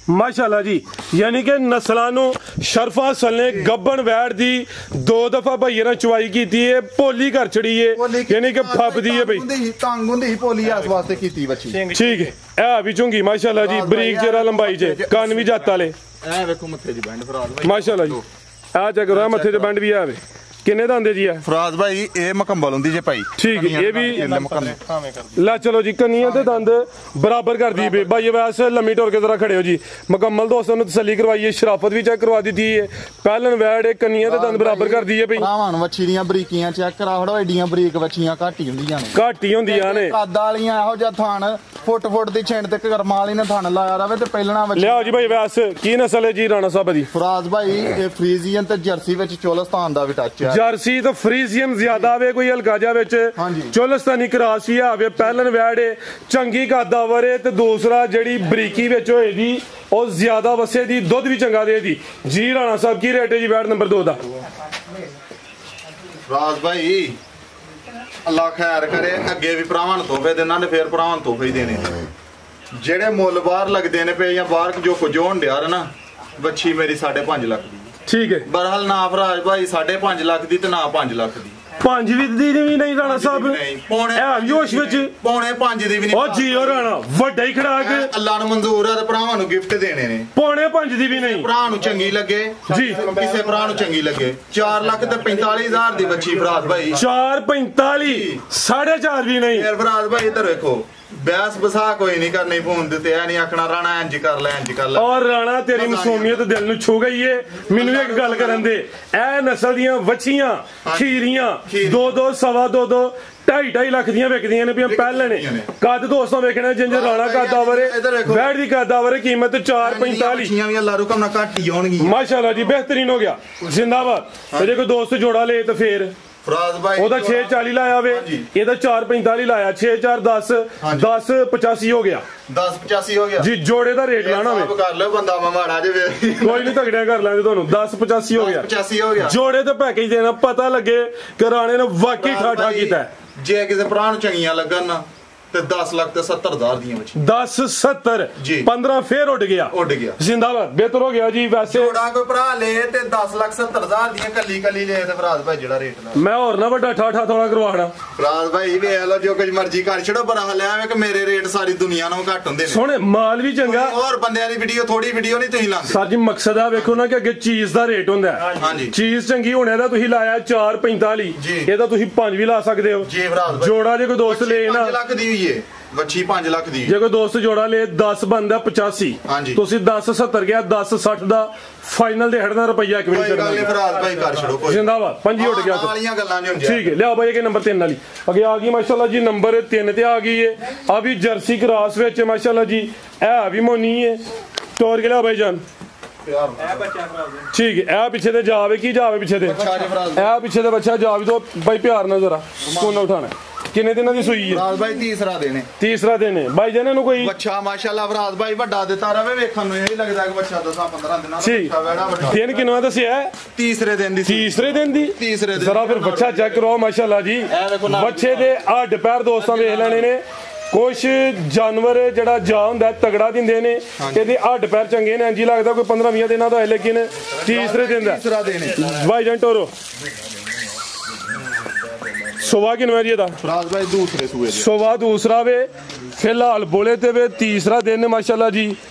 Speaker 1: ਮਾਸ਼ਾਅੱਲਾ ਜੀ। ਯਾਨੀ ਕਿ ਨਸਲਾਂ ਨੂੰ ਸ਼ਰਫਾ ਅਸਲ ਨੇ ਗੱਬਣ ਵੈੜ ਦੀ 2 ਦਫਾ ਭਈਏ ਨਾਲ ਚੁਆਈ ਕੀਤੀ ਹੈ। ਭੋਲੀ ਕਰ ਛੜੀ ਹੈ ਯਾਨੀ ਕਿ ਫੱਬਦੀ ਹੈ ਭਈ।
Speaker 2: ਤੰਗ ਹੁੰਦੀ ਸੀ ਭੋਲੀ ਇਸ ਵਾਸਤੇ ਕੀਤੀ ਵੱਛੀ।
Speaker 1: ਠੀਕ ਹੈ। ਇਹ ਵੀ ਝੁੰਗੀ ਮਾਸ਼ਾਅੱਲਾ ਜੀ। ਬਰੀਕ ਜਰਾ ਲੰਬਾਈ ਚ ਕੰਨ ਵੀ ਜੱਤ ਵਾਲੇ।
Speaker 2: ਐ ਵੇਖੋ ਮੱਥੇ ਦੀ ਬੈਂਡ ਫਰਾਜ਼
Speaker 1: ਮਾਸ਼ਾਅੱਲਾ ਜੀ। ਆ ਚੈੱਕ ਕਰੋ ਮੱਥੇ ਤੇ ਬੈਂਡ ਵੀ ਆਵੇ। ਕਿੰਨੇ ਦਾ ਹੁੰਦੇ ਜੀ ਆ
Speaker 2: ਫਰਾਜ਼ ਭਾਈ? ਇਹ ਮੁਕੰਮਲ ਹੁੰਦੀ ਜੇ ਭਾਈ।
Speaker 1: ਠੀਕ ਹੈ। ਇਹ ਵੀ ਲੈ ਚਲੋ ਜੀ। ਕੰਨੀਆਂ ਤੇ ਦੰਦ ਬਰਾਬਰ ਕਰਦੀ ਹੈ ਭਾਈ। ਵੈਸੇ ਲੰਮੀ ਟੋਰ ਕੇ ਜ਼ਰਾ ਖੜੇ ਹੋ ਜੀ। ਮੁਕੰਮਲ ਦੋਸਤਾਂ ਨੂੰ ਤਸੱਲੀ ਕਰਵਾਈਏ। ਸ਼ਰਾਫਤ ਵੀ ਚੈੱਕ ਕਰਵਾ ਦਿੱਤੀ ਹੈ। ਪਹਿਲਨ ਵੈੜ ਕੰਨੀਆਂ ਤੇ ਦੰਦ ਬਰਾਬਰ ਕਰਦੀ ਹੈ ਭਾਈ।
Speaker 2: ਭਰਾਵਾਂ ਵੱਛੀ ਦੀਆਂ ਬਰੀਕੀਆਂ ਚੈੱਕ ਕਰਾ ਹੜੋ। ਐਡੀਆਂ ਬਰੀਕ ਵੱਛੀਆਂ ਘੱਟ ਹੀ ਹੁੰਦੀਆਂ ਨੇ।
Speaker 1: ਘੱਟ ਹੀ ਹੁੰਦੀਆਂ ਨੇ।
Speaker 2: ਕੱਦ ਵਾਲੀਆਂ ਇਹੋ ਜਿਹਾ ਥਣ ਫੁੱਟ ਦੀ ਛਿੰਡ ਤੇ ਕਰਮਾਂ ਵਾਲੀ ਨੇ ਥਣ ਲਾਇਆ ਰਵੇ ਤੇ ਪਹਿਲਣਾ ਵੱਛੀ।
Speaker 1: ਲਿਆਓ ਜੀ ਭਾਈ ਵੈਸ। ਕੀ ਨਸਲ ਹੈ ਜੀ ਰਾਣਾ ਸਾਹਿਬ ਦੀ?
Speaker 2: ਫਰਾਜ਼ ਭਾਈ ਇਹ ਫਰੀਜ਼ੀਅਨ ਤੇ ਜਰਸੀ ਵਿੱਚ ਚੋਲਸਤਾਨ ਦਾ ਵੀ ਟੱਚ ਹੈ।
Speaker 1: ਜਰਸੀ ਤੇ ਫਰੀਜ਼ੀਅਨ ਜ਼ਿਆਦਾ ਆਵੇ। ਕੋਈ ਹਲਕਾ ਜਿਹਾ ਵਿੱਚ ਚੋਲਸਤਾਨੀ ਕਰਾਸ ਹੀ ਆਵੇ। ਪਹਿਲਨ ਵੈੜ ਚੰਗੀ ਕੱਦਾਵਰ ਤੇ ਦੂਸਰਾ ਜਿਹੜੀ ਬਰੀਕੀ ਵਿੱਚ ਹੋਏਗੀ ਉਹ ਜ਼ਿਆਦਾ ਵਸੇ ਦੀ। ਦੁੱਧ ਵੀ ਚੰਗਾ ਦੇ ਦੀ ਜੀ। ਰਾਣਾ ਸਾਹਿਬ ਕੀ ਰੇਟ ਹੈ ਜੀ ਵੈੜ ਨੰਬਰ 2 ਦਾ?
Speaker 2: ਫਰਾਜ਼ ਭਾਈ ਅੱਲਾਹ ਖੈਰ ਕਰੇ। ਅੱਗੇ ਵੀ ਭਰਾਵਾਂ ਨੂੰ ਤੋਹਫੇ ਦੇਣਾ ਨੇ ਫੇਰ ਭਰਾਵਾਂ ਨੂੰ ਤੋਹਫੇ ਹੀ ਦੇਣੇ। ਜਿਹੜੇ ਮੁੱਲ ਬਾਹਰ ਲੱਗਦੇ ਨੇ ਪਏ ਜਾਂ ਬਾਹਰ ਜੋ ਕੁਝ ਹੋਣ ਡਿਆ ਨਾ ਵੱਛੀ ਮੇਰੀ 5.5 ਲੱਖ ਦੀ।
Speaker 1: ਠੀਕ ਹੈ।
Speaker 2: ਬਰਹਾਲ ਨਾ ਫਰਾਜ਼ ਭਾਈ 5.5 ਲੱਖ ਦੀ ਤੇ ਨਾ 5 ਲੱਖ ਦੀ।
Speaker 1: 5 ਦੀ ਵੀ ਨਹੀਂ ਰਾਣਾ ਸਾਹਿਬ
Speaker 2: ਪੌਣੇ
Speaker 1: ਇਹ ਵੀ ਹੋਸ਼ ਵਿੱਚ
Speaker 2: ਪੌਣੇ 5 ਦੀ ਵੀ ਨਹੀਂ
Speaker 1: ਉਹ ਜੀ ਉਹ ਰਾਣਾ ਵੱਡਾ ਹੀ ਖੜਾਕ
Speaker 2: ਅੱਲਾ ਨੂੰ ਮਨਜ਼ੂਰ ਹੈ ਤੇ ਭਰਾਵਾਂ ਨੂੰ ਗਿਫਟ ਦੇਣੇ ਨੇ
Speaker 1: ਪੌਣੇ 5 ਦੀ ਵੀ ਨਹੀਂ
Speaker 2: ਭਰਾ ਨੂੰ ਚੰਗੀ ਲੱਗੇ
Speaker 1: ਜੀ
Speaker 2: ਕਿਸੇ ਭਰਾ ਨੂੰ ਚੰਗੀ ਲੱਗੇ 4 ਲੱਖ ਤੇ 45,000 ਦੀ ਬੱਚੀ ਫਰਾਦ ਭਾਈ
Speaker 1: 445 4.5 ਵੀ ਨਹੀਂ
Speaker 2: ਫਿਰ ਫਰਾਦ ਭਾਈ ਇੱਧਰ ਵੇਖੋ ਬੈਸ ਬਸਾ ਕੋਈ ਨਹੀਂ ਕਰਨੀ ਫੋਨ ਤੇ ਐ ਨਹੀਂ ਆਖਣਾ ਰਾਣਾ ਇੰਜ ਕਰ ਲੈ
Speaker 1: ਔਰ ਰਾਣਾ ਤੇਰੀ ਮਸੂਮੀਅਤ ਦਿਲ ਨੂੰ ਛੂ ਗਈ ਏ ਮੈਨੂੰ ਇੱਕ ਗੱਲ ਕਰਨ ਦੇ ਇਹ ਨਸਲ ਦੀਆਂ ਵੱਛੀਆਂ ਖੀਰੀਆਂ 2 ਸਵਾ 2 2.5 ਲੱਖ ਦੀਆਂ ਵਿਕਦੀਆਂ ਨੇ ਵੀ ਪਹਿਲੇ ਨੇ ਕੱਦ ਦੋਸਤੋ ਵੇਖਣਾ ਜਿੰਜ ਰਾਣਾ ਕੱਦ ਵਰੇ ਬੈਠ ਦੀ ਕੱਦ ਵਰੇ ਕੀਮਤ 445
Speaker 2: ਵੀ ਅੱਲਾ ਰੁਕਮ ਨਾ ਘੱਟ ਹੀ ਆਉਣਗੀਆਂ
Speaker 1: ਮਾਸ਼ਾਅੱਲਾ ਜੀ ਬਿਹਤਰੀਨ ਹੋ ਗਿਆ ਜ਼ਿੰਦਾਬਾਦ ਜੇ ਕੋਈ ਦੋਸਤ ਜੋੜਾ ਲੇ ਤਾਂ ਫੇਰ
Speaker 2: ਫਰਾਜ਼ ਭਾਈ
Speaker 1: ਉਹਦਾ 640 ਲਾਇਆ ਵੇ ਇਹਦਾ 445 ਲਾਇਆ 6-4-10 10-85 ਹੋ ਗਿਆ
Speaker 2: 10-85 ਹੋ ਗਿਆ
Speaker 1: ਜੀ ਜੋੜੇ ਦਾ ਰੇਟ ਲਾਣਾ ਵੇ
Speaker 2: ਕਰ ਲਓ ਬੰਦਾ ਮਾੜਾ ਜੇ
Speaker 1: ਕੋਈ ਨਹੀਂ ਤਗੜਿਆ ਕਰ ਲਾਂਗੇ ਤੁਹਾਨੂੰ 10-85 ਹੋ ਗਿਆ
Speaker 2: 85 ਹੋ ਗਿਆ
Speaker 1: ਜੋੜੇ ਤੇ ਪੈਕੇਜ ਦੇਣਾ ਪਤਾ ਲੱਗੇ ਕਿ ਰਾਣੇ ਨੇ ਵਾਕਈ ਠਾਠਾ ਕੀਤਾ
Speaker 2: ਜੇ ਕਿਸੇ ਭਰਾ ਨੂੰ ਚੰਗੀਆਂ ਲੱਗਣ ਨਾ ਤੇ 10 ਲੱਖ ਤੇ 70,000 ਦੀਆਂ ਵਿੱਚ
Speaker 1: 10-70 15 ਫੇਰ ਉੱਡ ਗਿਆ ਜ਼ਿੰਦਾਬਾਦ ਬਿਹਤਰ ਹੋ ਗਿਆ ਜੀ ਵੈਸੇ
Speaker 2: ਜੋੜਾ ਕੋਈ ਭਰਾ ਲੇ ਤੇ 10,70,000 ਦੀਆਂ ਕੱਲੀ ਲੇ ਤੇ ਫਰਾਜ਼ ਭਾਈ ਜਿਹੜਾ ਰੇਟ ਲਾ
Speaker 1: ਮੈਂ ਹੋਰ ਨਾ ਵੱਡਾ ਠਾਠਾ ਥੋੜਾ ਕਰਵਾਣਾ
Speaker 2: ਫਰਾਜ਼ ਭਾਈ ਵੇਖ ਲਓ ਜੋ ਕੁਝ ਮਰਜ਼ੀ ਕਰ ਛੜੋ ਪਰ ਹਲੇ ਐਵੇਂ ਕਿ ਮੇਰੇ ਰੇਟ ਸਾਰੀ ਦੁਨੀਆ ਨਾਲੋਂ ਘੱਟ ਹੁੰਦੇ ਨੇ
Speaker 1: ਸੋਹਣੇ ਮਾਲ ਵੀ ਚੰਗਾ
Speaker 2: ਹੋਰ ਬੰਦਿਆਂ ਦੀ ਵੀਡੀਓ ਥੋੜੀ ਵੀਡੀਓ ਨਹੀਂ ਤੁਸੀਂ ਲਾਉਂਦੇ
Speaker 1: ਸਾਡੀ ਮਕਸਦ ਆ ਵੇਖੋ ਨਾ ਕਿ ਅੱਗੇ ਚੀਜ਼ ਦਾ ਰੇਟ ਹੁੰਦਾ
Speaker 2: ਹਾਂਜੀ
Speaker 1: ਚੀਜ਼ ਚੰਗੀ ਹੋਣੇ ਦਾ ਤੁਸੀਂ ਲਾਇਆ 445 ਇਹਦਾ ਤੁਸੀਂ 5 ਵੀ ਲਾ ਸਕਦੇ ਹੋ
Speaker 2: ਜੀ ਫਰਾਜ਼ ਭਾਈ
Speaker 1: ਜੋੜਾ ਜੇ ਕੋਈ ਦੋਸਤ ਲੇ ਨਾ
Speaker 2: 5 ਲੱਖ ਦੀ ਹੋਈ ਏ ਵੱਛੀ 5 ਲੱਖ ਦੀ
Speaker 1: ਜੇ ਕੋਈ ਦੋਸਤ ਜੋੜਾ ਲੇ 10 ਬੰਦਾ 85 ਤੁਸੀਂ 10-70 ਗਿਆ 10-60 ਦਾ ਫਾਈਨਲ ਦੇ ਹੜਨਾ ਰੁਪਈਆ ਇੱਕ ਵੀ ਨਹੀਂ
Speaker 2: ਕਰਨਾ ਕੋਈ ਫਰਾਜ਼ ਭਾਈ ਕਰ ਛੜੋ ਕੋਈ
Speaker 1: ਜ਼ਿੰਦਾਬਾਦ 5 ਉੱਡ ਗਿਆ
Speaker 2: ਵਾਲੀਆਂ ਗੱਲਾਂ ਨਹੀਂ ਹੁੰਦੀਆਂ
Speaker 1: ਠੀਕ ਹੈ ਲਿਆ ਬਾਈ ਇਹ ਨੰਬਰ 3 ਵਾਲੀ ਅੱਗੇ ਆ ਗਈ ਮਾਸ਼ਾਅੱਲਾ ਜੀ ਨੰਬਰ 3 ਤੇ ਆ ਗਈ ਏ ਆ ਵੀ ਜਰਸੀ ਕ੍ਰਾਸ ਵਿੱਚ ਮਾਸ਼ਾਅੱਲਾ ਜੀ ਇਹ ਵੀ ਮੋਨੀ ਏ ਤੋਰ ਕੇ ਲਿਆ ਬਾਈ ਜਾਨ ਠੀਕ ਹੈ ਇਹ ਪਿੱਛੇ ਤੇ ਜਾਵੇ ਕੀ ਜਾਵੇ ਪਿੱਛੇ ਤੇ ਇਹ ਪਿੱਛੇ ਤੇ ਬੱਚਾ ਜਾਵੇ ਤੋਂ ਬਾਈ ਪਿਆਰ ਨਾਲ ਜ਼ਰਾ ਕੋਨਾ ਉਠਾਣਾ ਕਿੰਨੇ ਦਿਨਾਂ ਦੀ ਸੂਈ ਹੈ
Speaker 2: ਫਰਾਜ਼ ਭਾਈ ਤੀਸਰਾ ਦਿਨ ਹੈ
Speaker 1: ਬਾਈ ਜਨੇ ਨੂੰ ਕੋਈ
Speaker 2: ਬੱਚਾ ਮਾਸ਼ਾਅੱਲਾ ਫਰਾਜ਼ ਭਾਈ ਵੱਡਾ ਦਿੱਤਾ ਰਵੇ ਵੇਖਣ ਨੂੰ ਇਹ ਲੱਗਦਾ ਕਿ ਬੱਚਾ 10-15 ਦਿਨਾਂ ਦਾ
Speaker 1: ਬੱਚਾ ਬੜਾ ਵੱਡਾ ਦਿਨ ਕਿੰਨਾ ਦੱਸਿਆ
Speaker 2: ਤੀਸਰੇ ਦਿਨ ਦੀ
Speaker 1: ਜ਼ਰਾ ਫਿਰ ਬੱਚਾ ਚੈੱਕ ਕਰੋ ਮਾਸ਼ਾਅੱਲਾ ਜੀ ਬੱਚੇ ਦੇ ਹੱਡ ਪੈਰ ਦੋਸਤਾਂ ਵੇਖ ਲੈਣੇ ਨੇ ਕੁਛ ਜਾਨਵਰ ਜਿਹੜਾ ਜਾ ਹੁੰਦਾ ਤਗੜਾ ਦਿੰਦੇ ਨੇ ਇਹਦੇ ਹੱਡ ਪੈਰ ਚੰਗੇ ਨੇ ਇੰਜੀ ਲੱਗਦਾ ਕੋਈ 15-20 ਦਿਨਾਂ ਦਾ ਹੈ ਲੇਕਿਨ ਤੀਸਰੇ ਦਿਨ ਦਾ ਬਾਈ ਜਨ ਟੋਰੋ ਸੁਬਾ ਕਿੰਨਾ ਜੀ ਇਹਦਾ
Speaker 2: ਫਰਾਜ਼ ਭਾਈ ਦੂਸਰੇ ਸੂਏ
Speaker 1: ਸੁਬਾ ਦੂਸਰਾ ਵੇ ਫਿਲਹਾਲ ਬੋਲੇ ਤੇ ਵੇ ਤੀਸਰਾ ਦਿਨ ਮਾਸ਼ਾਅੱਲਾ ਜੀ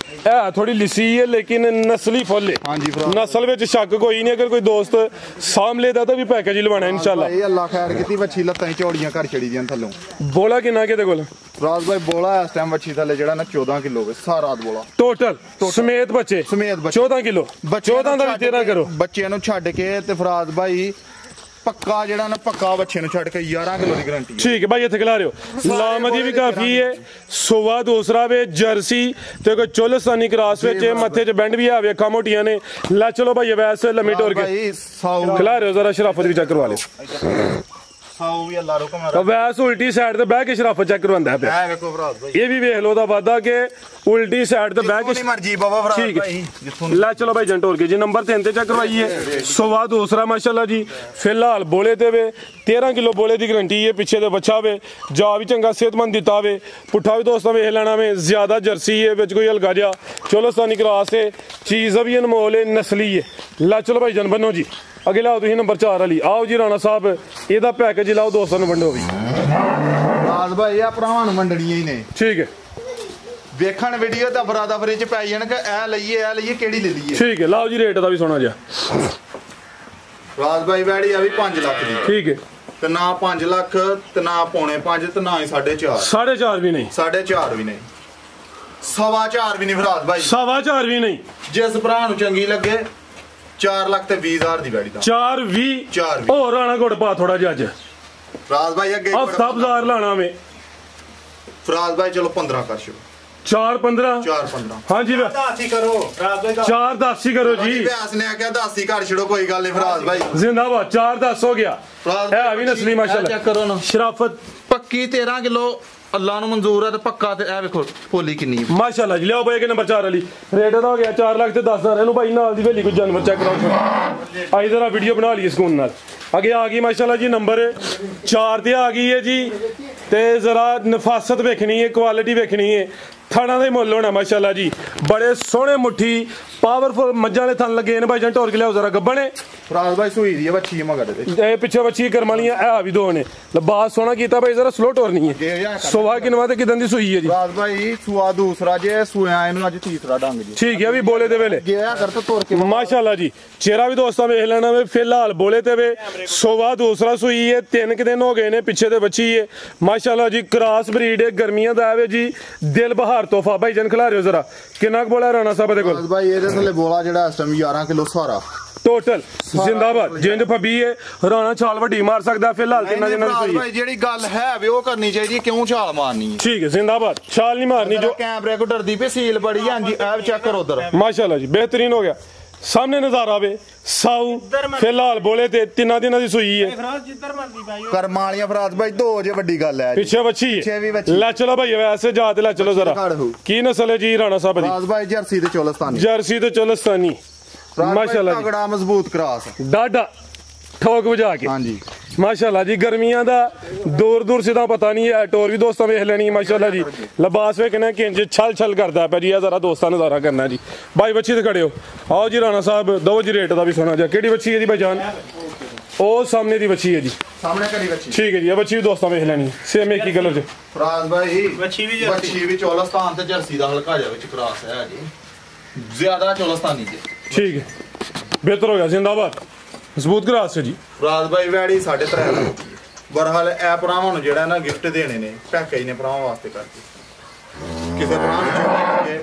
Speaker 1: ਇਹ ਥੋੜੀ ਲਿਸੀ ਹੈ ਲੇਕਿਨ ਨਸਲੀ ਫੁੱਲ ਹੈ
Speaker 2: ਹਾਂਜੀ
Speaker 1: ਨਸਲ ਵਿੱਚ ਸ਼ੱਕ ਕੋਈ ਨਹੀਂ ਅਗਰ ਕੋਈ ਦੋਸਤ ਸਾਹਮਣੇ ਦਾ ਤਾਂ ਵੀ ਪੈਕੇਜ ਲਵਾਣਾ ਇਨਸ਼ਾਅੱਲਾ
Speaker 2: ਇਹ ਅੱਲਾ ਖੈਰ ਕੀਤੀ ਵੱਛੀ ਲੱਤਾਂ ਹੀ ਚੌੜੀਆਂ ਕਰ ਛੜੀ ਦੀਆਂ ਥੱਲੋਂ
Speaker 1: ਬੋਲਾ ਕਿੰਨਾ ਕਿਤੇ ਕੋਲ
Speaker 2: ਫਰਾਜ਼ ਭਾਈ ਬੋਲਾ ਇਸ ਟਾਈਮ ਵੱਛੀ ਥੱਲੇ ਜਿਹੜਾ ਨਾ 14 ਕਿਲੋ ਵੇ ਸਾਰਾ ਬੋਲਾ
Speaker 1: ਟੋਟਲ ਸਮੇਤ ਬੱਚੇ 14 ਕਿਲੋ 14 ਦਾ ਵੀ 13 ਕਰੋ
Speaker 2: ਬੱਚਿਆਂ ਨੂੰ ਛੱਡ ਕੇ ਤੇ ਫਰਾਜ਼ ਭਾਈ ਪੱਕਾ ਜਿਹੜਾ ਨਾ ਪੱਕਾ ਬੱਚੇ ਨੂੰ ਛੱਡ ਕੇ 11 ਕਿਲੋ ਦੀ ਗਾਰੰਟੀ
Speaker 1: ਠੀਕ ਹੈ ਭਾਈ ਇੱਥੇ ਖਿਲਾ ਰਿਓ ਲਾਮਦੀ ਵੀ ਕਾਫੀ ਹੈ ਸੁਬਾ ਦੂਸਰਾ ਵੇ ਜਰਸੀ ਤੇ ਕੋਈ ਚੋਲਸਤਾਨੀ ਕ੍ਰਾਸ ਵਿੱਚ ਮੱਥੇ 'ਚ ਬੈਂਡ ਵੀ ਆਵੇ ਅੱਖਾਂ ਮੋਟੀਆਂ ਨੇ ਲੈ ਚਲੋ ਭਾਈ ਵੈਸੇ ਲੰਮੀ ਟੋਰ ਕੇ ਖਿਲਾ ਰਿਓ ਜ਼ਰਾ ਸ਼ਰਾਫਤ ਵੀ ਚੈੱਕ ਕਰਵਾ ਲਿਓ
Speaker 2: ਸਾਊ ਵੀ ਅੱਲਾ ਰੁਕਮ
Speaker 1: ਵੈਸ ਉਲਟੀ ਸਾਈਡ ਤੇ ਬਹਿ ਕੇ ਸ਼ਰਾਫਤ ਚੈੱਕ ਕਰਵਾਉਂਦਾ ਪਿਆ
Speaker 2: ਇਹ ਵੇਖੋ ਫਰਾਜ਼ ਭਾਈ ਇਹ
Speaker 1: ਵੀ ਵੇਖ ਲਓ ਦਾ ਵਾਦਾ ਕਿ ਉਲਟੀ ਸਾਈਡ ਤੇ ਬਹਿ ਕੇ
Speaker 2: ਮਰਜੀ ਬਾਬਾ ਫਰਾਜ਼ ਭਾਈ
Speaker 1: ਲੈ ਚਲੋ ਭਾਈ ਜੰਟੋਰ ਕੇ ਜੀ ਨੰਬਰ 3 ਤੇ ਚੈੱਕ ਕਰਵਾਈਏ ਸੁਬਾ ਦੂਸਰਾ ਮਾਸ਼ਾਅੱਲਾ ਜੀ ਫਿਲਹਾਲ ਬੋਲੇ ਤੇ ਵੇ 13 ਕਿਲੋ ਬੋਲੇ ਦੀ ਗਰੰਟੀ ਹੈ ਪਿੱਛੇ ਤੇ ਬੱਚਾ ਵੇ ਜਾ ਵੀ ਚੰਗਾ ਸਿਹਤਮੰਦ ਦਿੱਤਾ ਵੇ ਪੁੱਠਾ ਵੀ ਦੋਸਤਾਂ ਵੇਖ ਲੈਣਾ ਵੇ ਜ਼ਿਆਦਾ ਜਰਸੀ ਹੈ ਵਿੱਚ ਕੋਈ ਹਲਕਾ ਜਿਹਾ ਚੋਲਸਤਾਨੀ ਕ੍ਰਾਸ ਹੈ ਚੀਜ਼ ਵੀ ਅਨਮੋਲ ਹੈ ਨਸਲੀ ਹੈ ਲੈ ਚਲੋ ਭਾਈ ਜਨ ਬੰਨੋ ਜੀ ਅੱਗੇ ਲਾਓ ਤੁਸੀਂ ਨੰਬਰ 4 ਵਾਲੀ ਆਓ ਜੀ ਰਾਣਾ ਸਾਹਿਬ ਇਹਦਾ ਪੈਕੇਜ ਲਾਓ ਦੋਸਤਾਂ ਨੂੰ ਵੰਡੋ ਵੀ
Speaker 2: ਫਰਾਜ਼ ਭਾਈ ਆ ਭਰਾਵਾਂ ਨੂੰ ਵੰਡਣੀਆਂ ਹੀ ਨੇ
Speaker 1: ਠੀਕ ਹੈ
Speaker 2: ਵੇਖਣ ਵੀਡੀਓ ਤਾਂ ਬਰਾਦਰੀ ਚ ਪੈ ਜਾਣ ਕਿ ਇਹ ਲਈਏ ਕਿਹੜੀ ਲੈ ਲਈਏ
Speaker 1: ਠੀਕ ਹੈ ਲਾਓ ਜੀ ਰੇਟ ਦਾ ਵੀ ਸੋਣਾ ਜਿਹਾ
Speaker 2: ਫਰਾਜ਼ ਭਾਈ ਬੈੜੀ ਆ ਵੀ 5 ਲੱਖ ਦੀ
Speaker 1: ਠੀਕ ਹੈ
Speaker 2: ਤੇ ਨਾ 5 ਲੱਖ ਤੇ ਨਾ ਪੌਣੇ 5 ਤੇ ਨਾ ਹੀ 4.5
Speaker 1: 4.5 ਵੀ ਨਹੀਂ
Speaker 2: 4.5 ਵੀ ਨਹੀਂ 4.5 ਵੀ ਨਹੀਂ ਫਰਾਜ਼ ਭਾਈ
Speaker 1: 4.5 ਵੀ ਨਹੀਂ
Speaker 2: ਜਿਸ ਭਰਾ ਨੂੰ ਚੰਗੀ ਲੱਗੇ 4 ਲੱਖ ਤੇ 20,000 ਦੀ ਬੈੜੀ ਦਾ
Speaker 1: 4.20 ਹੋਰ ਰਾਣਾ ਗੁੜ ਪਾ ਥੋੜਾ ਜਿਹਾ ਅੱਜ
Speaker 2: ਫਰਾਜ਼ ਭਾਈ ਅੱਗੇ
Speaker 1: ਹਫਤਾ ਬਾਜ਼ਾਰ ਲਾਣਾ ਵੇ
Speaker 2: ਫਰਾਜ਼ ਭਾਈ ਚਲੋ 15 ਕਰ ਛੋ
Speaker 1: 4-15 ਹਾਂਜੀ
Speaker 2: 10 ਕਰੋ
Speaker 1: 4-10 ਹੀ ਕਰੋ ਜੀ
Speaker 2: ਵਿਆਸ ਨੇ ਆਖਿਆ 10 ਹੀ ਕਰ ਛੜੋ ਕੋਈ ਗੱਲ ਨਹੀਂ ਫਰਾਜ਼ ਭਾਈ
Speaker 1: ਜ਼ਿੰਦਾਬਾਦ 4-10 ਹੋ ਗਿਆ ਇਹ ਵੀ ਨਸਲੀ ਮਾਸ਼ਾਅੱਲਾ
Speaker 2: ਚੈੱਕ ਕਰੋ ਨਾ
Speaker 1: ਸ਼ਰਾਫਤ
Speaker 2: ਪੱਕੀ 13 ਕਿਲੋ ਅੱਲਾ ਨੂੰ ਮਨਜ਼ੂਰ ਹੈ ਤੇ ਪੱਕਾ ਤੇ ਇਹ ਵੇਖੋ ਪੋਲੀ ਕਿੰਨੀ ਹੈ
Speaker 1: ਮਾਸ਼ਾਅੱਲਾ ਜੀ ਲਿਆਓ ਭਾਈ ਕਿ ਨੰਬਰ 4 ਵਾਲੀ ਰੇਟ ਦਾ ਹੋ ਗਿਆ 4 ਲੱਖ ਤੇ 10,000 ਇਹਨੂੰ ਭਾਈ ਨਾਲ ਦੀ ਵੇਲੀ ਕੋਈ ਜਾਨਵਰ ਚੈੱਕ ਕਰਾਓ ਆਈ ਜ਼ਰਾ ਵੀਡੀਓ ਬਣਾ ਲਈਏ ਸਕੂਨ ਨਾਲ ਅੱਗੇ ਆ ਗਈ ਮਾਸ਼ਾਅੱਲਾ ਜੀ ਨੰਬਰ 4 ਤੇ ਆ ਗਈ ਹੈ ਜੀ ਤੇ ਜ਼ਰਾ ਨਫਾਸਤ ਵੇਖਣੀ ਹੈ ਕੁਆਲਿਟੀ ਵੇਖਣੀ ਹੈ ਥਾਣਾ ਦਾ ਹੀ ਮੁੱਲ ਹੋਣਾ ਮਾਸ਼ਾਅੱਲਾ ਜੀ बड़े सोहने मुट्ठी पावरफुल मज्जां दे थन लगे ने भाईजान ढोर के लियाओ जरा गब्बने
Speaker 2: फराज भाई सूई दी है बच्ची मगर
Speaker 1: ए पिछे बच्ची करम वालियां है भी दो ने बात सोना कीता भाई जरा स्लो टोरनी है सुबह किनवा ते किदन दी सूई है जी
Speaker 2: फराज भाई सुआ दूसरा जे सुया इनु अज तीसरा ढंग जी
Speaker 1: ठीक है अभी बोले दे वेले
Speaker 2: गया कर तो तोड़ के
Speaker 1: माशाल्लाह जी चेहरा भी दोस्तों वेख लेना वे फिलहाल बोले ते वे सुबह दूसरा सूई है 3 दिन हो गए ने पीछे ते बच्ची है माशाल्लाह जी क्रॉस ब्रीड है गर्मियां दा है जी दिल बहार तोहफा भाईजान खिला रहे हो जरा कितना बोला राणा साहब दे कोल
Speaker 2: भाई ਇਹਦੇ ਥੱਲੇ ਬੋਲਾ ਜਿਹੜਾ ਇਸ ਟਾਈਮ 11 ਕਿਲੋ ਸਾਰਾ
Speaker 1: टोटल जिंदाबाद जिंद फबी है राणा छाल वड्डी मार सकदा फिलहाल कितना दिन
Speaker 2: फराज भाई ਜਿਹੜੀ ਗੱਲ ਹੈ ਵੇ ਉਹ ਕਰਨੀ ਚਾਹੀਦੀ ਕਿਉਂ ਛਾਲ ਮਾਰਨੀ ਹੈ
Speaker 1: ठीक है जिंदाबाद छाल नहीं मारनी जो
Speaker 2: कैमरे को डरदी पे सील बड़ी हां जी ऐब चेक करो उधर
Speaker 1: माशाल्लाह जी बेहतरीन हो गया सामने नजारा वे साऊ फिलहाल बोले ते 3 दिनों की सूई है
Speaker 2: करम वालियां फराज भाई दो जे वड्डी गल है
Speaker 1: पीछे बच्ची है ला चलो भाई वैसे जा ते ला चलो जरा की नस्ल है जी राणा साहब दी
Speaker 2: फराज भाई जर्सी ते चोलस्तानी
Speaker 1: माशाल्लाह
Speaker 2: तगड़ा मजबूत क्रॉस
Speaker 1: डाडा ठोक बजा के
Speaker 2: हां जी
Speaker 1: माशाल्लाह जी गर्मियां दा दूर दूर से पता नहीं है टोर भी दोस्तों वेख लेनी है माशाल्लाह जी लिबास वेखना किंज छल छल करदा पे जी जरा दोस्तां नजारा करना जी भाई बच्ची ते खड़े हो आओ जी राणा साहब दो जी रेट दा भी सुना जा केड़ी बच्ची है जी भाईजान ओ सामने दी बच्ची है जी
Speaker 2: सामने करी बच्ची
Speaker 1: ठीक है जी ये बच्ची भी दोस्तों वेख लेनी सेम एक ही कलर च
Speaker 2: फराज भाई बच्ची भी चोलस्तान ते जर्सी दा हल्का जा विच क्रॉस है जी ज्यादा चोलस्तानी जी ठीक
Speaker 1: है बेहतर हो गया जिंदाबाद मजबूत क्रॉस है जी
Speaker 2: फराज भाई वैड़ी 3.5 लाख बरहाल ए भरावां ਨੂੰ ਜਿਹੜਾ ਨਾ ਗਿਫਟ ਦੇਣੇ ਨੇ ਪੈਕੇਜ ਨੇ ਭਰਾਵਾਂ ਵਾਸਤੇ ਕਰਕੇ ਕਿਸੇ ਭਰਾ ਨੂੰ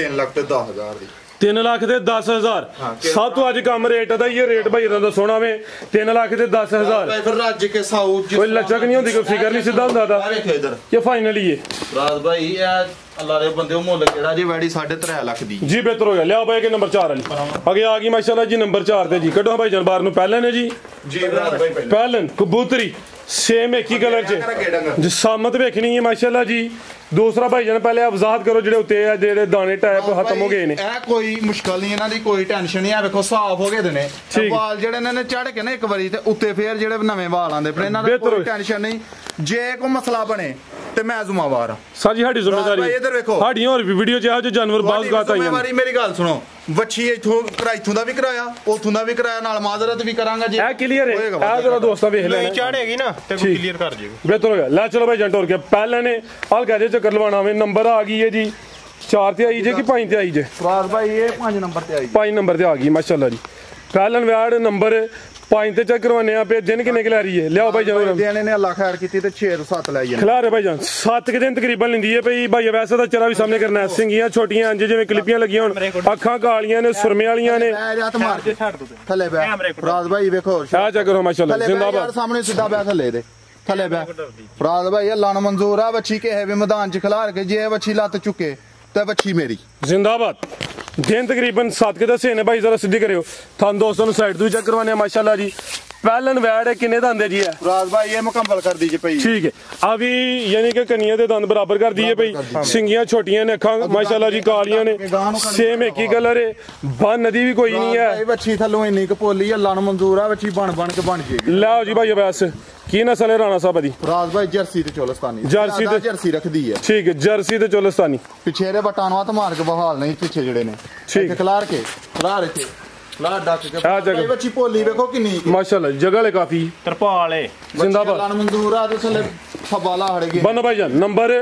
Speaker 2: 3 ਲੱਖ ਤੇ 10000 ਦੀ
Speaker 1: 3 लाख ਦੇ 10000 ਸਭ ਤੋਂ ਅੱਜ ਕੰਮ ਰੇਟ ਦਾ ਇਹ ਰੇਟ ਭਾਈ ਦਾ ਸੋਹਣਾ ਵੇ 3 लाख ਦੇ 10000
Speaker 2: ਫਿਰ ਰੱਜ ਕੇ ਸਾਊ
Speaker 1: ਕੋਈ ਲਚਕ ਨਹੀਂ ਹੁੰਦੀ ਕੋਈ ਫਿਕਰ ਨਹੀਂ ਸਿੱਧਾ ਹੁੰਦਾ ਦਾ
Speaker 2: ਵੇਖੋ ਇਧਰ
Speaker 1: ਇਹ ਫਾਈਨਲੀ ਹੈ
Speaker 2: ਰਾਜ ਭਾਈ ਇਹ ਅੱਲਾ ਦੇ ਬੰਦੇ ਮੁੱਲ ਕਿਹੜਾ ਜੀ ਵੈੜੀ 3.5 ਲੱਖ ਦੀ
Speaker 1: ਜੀ ਬਿਹਤਰ ਹੋ ਗਿਆ ਲਿਆਓ ਭਾਈ ਕਿ ਨੰਬਰ 4 ਵਾਲੀ ਅੱਗੇ ਆ ਗਈ ਮਾਸ਼ਾਅੱਲਾ ਜੀ ਨੰਬਰ 4 ਤੇ ਜੀ ਕੱਢੋ ਭਾਈ ਜਾਨ ਬਾਹਰ ਨੂੰ ਪਹਿਲਾਂ ਨੇ ਜੀ
Speaker 2: ਰਾਜ ਭਾਈ
Speaker 1: ਪਹਿਲਨ ਕਬੂਤਰੀ सेम एक ही कलर च जिसामत वेखनी है माशाल्लाह जी दूसरा भाई जान पहले वजाहत करो जेडे उत्ते है जेडे दाने टाइप खत्म हो गए ने
Speaker 2: ए कोई मुश्किल नहीं इना दी कोई टेंशन नहीं है देखो साफ हो गए ने वाल जेडे ने चढ़ के ना एक बारी ते उत्ते फेर जेडे नवे वाल आंदे पर इना दा कोई टेंशन नहीं जे कोई मसला बने ते मैं जुम्मेवार
Speaker 1: साजी साडी जिम्मेदारी
Speaker 2: इधर देखो
Speaker 1: साडी और भी वीडियो च जो जानवर बाज गाता है
Speaker 2: जिम्मेवारी मेरी गल सुनो ਵੱਛੀ ਇਥੋਂ ਦਾ ਵੀ ਕਰਾਇਆ ਉਥੋਂ ਦਾ ਵੀ ਕਰਾਇਆ ਨਾਲ ਮਾਜ਼ਰਤ ਵੀ ਕਰਾਂਗਾ ਜੀ
Speaker 1: ਇਹ ਕਲੀਅਰ ਹੈ ਇਹ ਜਰਾ ਦੋਸਤਾਂ ਵੇਖ ਲੈਣਾ
Speaker 3: ਚਾੜੇਗੀ ਨਾ ਤੇ ਕੋਈ ਕਲੀਅਰ ਕਰ ਜੇਗਾ
Speaker 1: ਬਿਹਤਰ ਹੋ ਗਿਆ ਲੈ ਚਲੋ ਭਾਈ ਜੰਟੋਰ ਕੇ ਪਹਿਲੇ ਨੇ ਹਲਕਾ ਜੇ ਚੱਕਰ ਲਵਾਣਾ ਵੇ ਨੰਬਰ ਆ ਗਈ ਹੈ ਜੀ 4 ਤੇ ਆਈ ਜੇ ਕਿ 5 ਤੇ ਆਈ ਜੇ
Speaker 2: ਫਰਾਜ਼ ਭਾਈ ਇਹ 5 ਨੰਬਰ ਤੇ ਆਈ
Speaker 1: 5 ਨੰਬਰ ਤੇ ਆ ਗਈ ਮਾਸ਼ਾਅੱਲਾ ਜੀ ਪਹਿਲਨ ਵਿਆੜ ਨੰਬਰ 5 ਤੇ ਚੈੱਕ ਕਰਵਾਨੇ ਆ पे दिन कितने खिला रही है लियाओ भाई जान
Speaker 2: देने ने अल्लाह खैर की ते 6 ਤੋਂ 7 ਲੈ ਜਾਣ
Speaker 1: खिला रहे भाई जान 7 के दिन तकरीबन लेंदी है भाई भाई वैसे ਤਾਂ ਚਰਾ ਵੀ ਸਾਹਮਣੇ ਕਰਨਾ ਹੈ ਸਿੰਗੀਆਂ ਛੋਟੀਆਂ ਅੰਜ ਜਿਵੇਂ ਕਲਿੱਪੀਆਂ ਲੱਗੀਆਂ ਹੁਣ ਅੱਖਾਂ ਕਾਲੀਆਂ ਨੇ ਸੁਰਮੇ ਵਾਲੀਆਂ ਨੇ
Speaker 2: ਮਾਰ ਕੇ ਥੱਲੇ ਬੈ ਫਰਾਜ਼ ਭਾਈ ਵੇਖੋ
Speaker 1: ਆ ਚੈੱਕ ਕਰੋ ਮਾਸ਼ਾਅੱਲਾ ਜ਼ਿੰਦਾਬਾਦ
Speaker 2: ਸਾਹਮਣੇ ਸਿੱਧਾ ਬੈ ਥੱਲੇ ਦੇ ਥੱਲੇ ਬੈ ਫਰਾਜ਼ ਭਾਈ ਅੱਲਾਹ ਨੂੰ ਮਨਜ਼ੂਰ ਆ ਬੱਚੀ ਕੇ ਹੈ ਵੀ ਮੈਦਾਨ ਚ ਖਿਲਾਰ ਕੇ ਜੇ ਬੱਚੀ ਲੱਤ ਚੁੱਕੇ ਤੇ ਬੱਚੀ ਮੇਰੀ
Speaker 1: जिंदाबाद दिन तकरीबन 7 के दसे ने भाई जरा सीधी करियो थान दोस्तों साइड तो चेक करवाने माशाल्लाह जी पहलन वैड है किन्ने दंद जी है
Speaker 2: फराज भाई ये मुकम्मल कर दीजिए भाई
Speaker 1: ठीक है अभी यानी कि कनिया दे दंद बराबर कर दिए भाई सिंगियां छोटियां ने अखां माशाल्लाह जी कालियां ने सेम एक ही कलर है बन नदी भी कोई नहीं है
Speaker 2: भाई बच्ची थल्लों इन्नी कपोली अल्लाह नु मंजूर है बच्ची बन के बन जाएगी
Speaker 1: लाओ जी भाई बस की नस्ल है राणा साहब दी
Speaker 2: फराज भाई जर्सी ते चोलस्तानी जर्सी रख दी है
Speaker 1: ठीक है जर्सी ते चोलस्तानी
Speaker 2: पिछेरे बटानवा तो मार के बहाल नहीं पीछे जेड़े ने ठीक खिलार के खिलार के खिलार डाक के भाई बच्ची पोली देखो किन्नी
Speaker 1: माशाल्लाह जगह ले काफी
Speaker 3: तरपाल है
Speaker 1: जिंदाबाद
Speaker 2: अल्लाह नु मंजूर है तो चले फबाला हड़ेगी
Speaker 1: बनो भाई जान नंबर